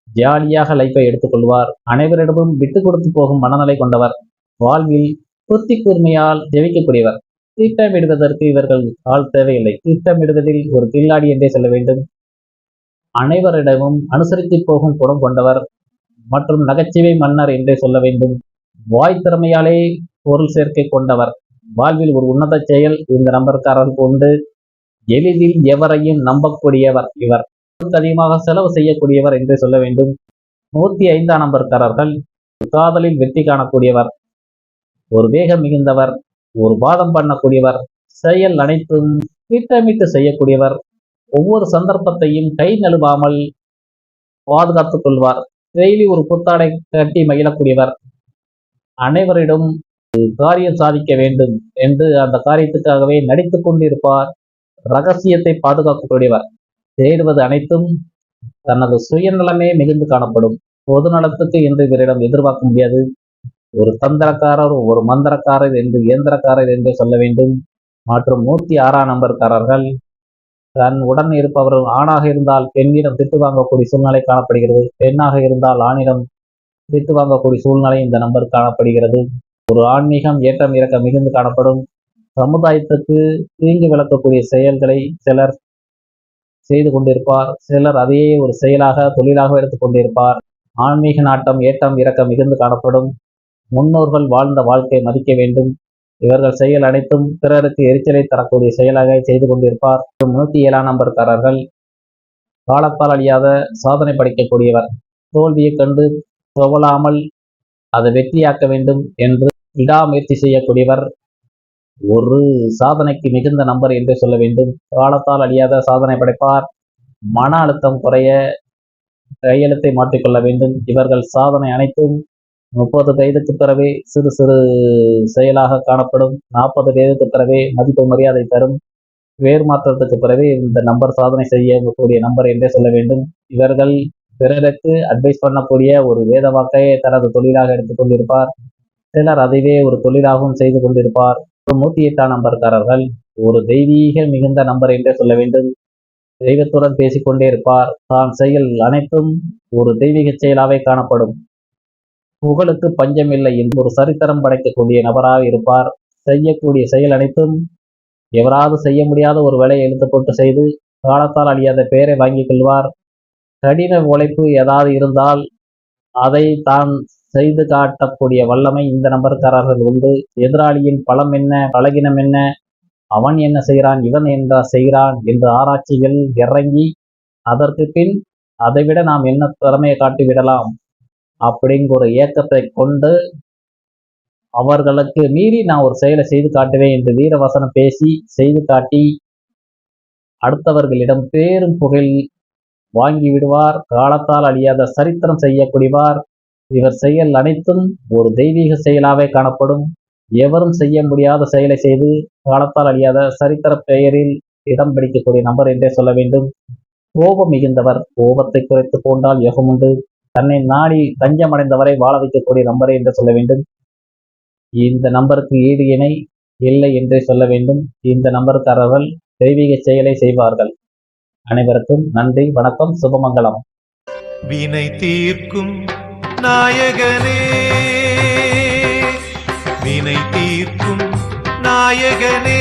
ஜாலியாக லைஃபை எடுத்துக்கொள்வார், அனைவரிடமும் விட்டு கொடுத்து போகும் மனநிலை கொண்டவர், வாழ்வில் புத்தி கூர்மையால் ஜெயிக்கக்கூடியவர். திட்டமிடுவதற்கு இவர்கள் ஆள் தேவையில்லை. திட்டமிடுவதில் ஒரு கில்லாடி என்றே சொல்ல வேண்டும். அனைவரிடமும் அனுசரித்து போகும் குணம் கொண்டவர் மற்றும் நகைச்சுவை மன்னர் என்றே சொல்ல வேண்டும். வாய் திறமையாலே பொருள் சேர்க்கை கொண்டவர். வாழ்வில் ஒரு உன்னத செயல் இந்த நம்பர்காரருக்கு உண்டு. எளிதில் எவரையும் நம்பக்கூடியவர் இவர். அதிகமாக செலவு செய்யக்கூடியவர் என்றே சொல்ல வேண்டும். 105ஆம் நம்பர்காரர்கள், காதலில் வெற்றி காணக்கூடியவர், ஒரு வேகம் மிகுந்தவர், ஒரு வாதம் பண்ணக்கூடியவர், செயல் அனைத்தும் திட்டமிட்டு செய்யக்கூடியவர், ஒவ்வொரு சந்தர்ப்பத்தையும் கை நழுவாமல் பாதுகாத்துக் கொள்வார், டெய்லி ஒரு புத்தாடை கட்டி மகிழக்கூடியவர், அனைவரிடம் காரியம் சாதிக்க வேண்டும் என்று அந்த காரியத்துக்காகவே நடித்துக் கொண்டிருப்பார், ரகசியத்தை பாதுகாக்கக்கூடியவர், தேடுவது அனைத்தும் தனது சுயநலமே மிகுந்து காணப்படும். பொது நலத்துக்கு என்று இவரிடம் எதிர்பார்க்க முடியாது. ஒரு தந்திரக்காரர், ஒரு மந்திரக்காரர் என்று இயந்திரக்காரர் என்று சொல்ல வேண்டும். மற்றும் 106ஆம் நம்பர்காரர்கள், தன் உடன் இருப்பவர்கள் ஆணாக இருந்தால் பெண்ணிடம் திட்டு வாங்கக்கூடிய சூழ்நிலை காணப்படுகிறது, பெண்ணாக இருந்தால் ஆணிடம் திட்டு வாங்கக்கூடிய சூழ்நிலை இந்த நம்பர் காணப்படுகிறது. ஒரு ஆன்மீகம் ஏற்றம் இறக்க மிகுந்து காணப்படும். சமுதாயத்துக்கு தீங்கு விளக்கக்கூடிய செயல்களை சிலர் செய்து கொண்டிருப்பார், சிலர் அதையே ஒரு செயலாக தொழிலாக எடுத்துக் கொண்டிருப்பார். ஆன்மீக நாட்டம் ஏற்றம் இறக்க மிகுந்து காணப்படும். முன்னோர்கள் வாழ்ந்த வாழ்க்கை மதிக்க வேண்டும். இவர்கள் செயல் அனைத்தும் பிறருக்கு எரிச்சலை தரக்கூடிய செயலாக செய்து கொண்டிருப்பார். 107ஆம் நம்பர்காரர்கள், காலத்தால் அழியாத சாதனை படைக்கக்கூடியவர், தோல்வியை கண்டு துவளாமல் அதை வெற்றியாக்க வேண்டும் என்று விடாமுயற்சி செய்யக்கூடியவர், ஒரு சாதனைக்கு மிகுந்த நம்பர் என்று சொல்ல வேண்டும். காலத்தால் அழியாத சாதனை படைப்பார். மன அழுத்தம் குறைய கையெழுத்தை மாற்றிக்கொள்ள வேண்டும். இவர்கள் சாதனை அனைத்தும் 30 வயதுக்கு பிறவே சிறு சிறு செயலாக காணப்படும். 40 வயதுக்கு பிறவே மதிப்பு மரியாதை தரும். வேறு மாற்றத்துக்கு பிறகு இந்த நம்பர் சாதனை செய்யக்கூடிய நம்பர் என்றே சொல்ல வேண்டும். இவர்கள் பிறருக்கு அட்வைஸ் பண்ணக்கூடிய ஒரு வேத வாக்கையை தனது தொழிலாக எடுத்துக்கொண்டிருப்பார். சிலர் அதுவே ஒரு தொழிலாகவும் செய்து கொண்டிருப்பார். 108ஆம் நம்பர்காரர்கள், ஒரு தெய்வீக மிகுந்த நம்பர் என்றே சொல்ல வேண்டும். தெய்வத்துடன் பேசிக்கொண்டே இருப்பார். தான் செயல் அனைத்தும் ஒரு தெய்வீக செயலாவே காணப்படும். புகழுக்கு பஞ்சம் இல்லை என்று ஒரு சரித்திரம் படைக்கக்கூடிய நபராக இருப்பார். செய்யக்கூடிய செயல் அனைத்தும் எவராது செய்ய முடியாத ஒரு வேலையை எழுத்து போட்டு செய்து காலத்தால் அழியாத பெயரை வாங்கிக் கொள்வார். கடின உழைப்பு ஏதாவது இருந்தால் அதை தான் செய்து காட்டக்கூடிய வல்லமை இந்த நம்பர்காரர்கள் உண்டு. எதிராளியின் பலம் என்ன, பலகினம் என்ன, அவன் என்ன செய்கிறான், இவன் என்ன செய்கிறான் என்று ஆராய்ச்சிகள் இறங்கி அதற்கு பின் அதைவிட நாம் என்ன திறமையை காட்டிவிடலாம் அப்படிங்கிற ஒரு ஏக்கத்தை கொண்டு அவர்களுக்கு மீறி நான் ஒரு செயலை செய்து காட்டுவேன் என்று வீரவசனம் பேசி செய்து காட்டி அடுத்தவர்களிடம் பேரும் புகழ் வாங்கி விடுவார். காலத்தால் அழியாத சரித்திரம் செய்யக்கூடியவார். இவர் செயல் அனைத்தும் ஒரு தெய்வீக செயலாவே காணப்படும். எவரும் செய்ய முடியாத செயலை செய்து காலத்தால் அழியாத சரித்திர பெயரில் இடம் பிடிக்கக்கூடிய நபர் என்றே சொல்ல வேண்டும். கோபம் மிகுந்தவர், கோபத்தை குறைத்து கொண்டால் யோகம் உண்டு. தன்னை நாடி தஞ்சமடைந்தவரை வாழ வைக்கக்கூடிய நம்பரை என்று சொல்ல வேண்டும். இந்த நம்பருக்கு ஈடு இணை இல்லை என்றே சொல்ல வேண்டும். இந்த நம்பருக்காரர்கள் தெய்வீக செயலை செய்வார்கள். அனைவருக்கும் நன்றி, வணக்கம், சுபமங்கலம். வினை தீர்க்கும் நாயகனே, வினை தீர்க்கும் நாயகனே.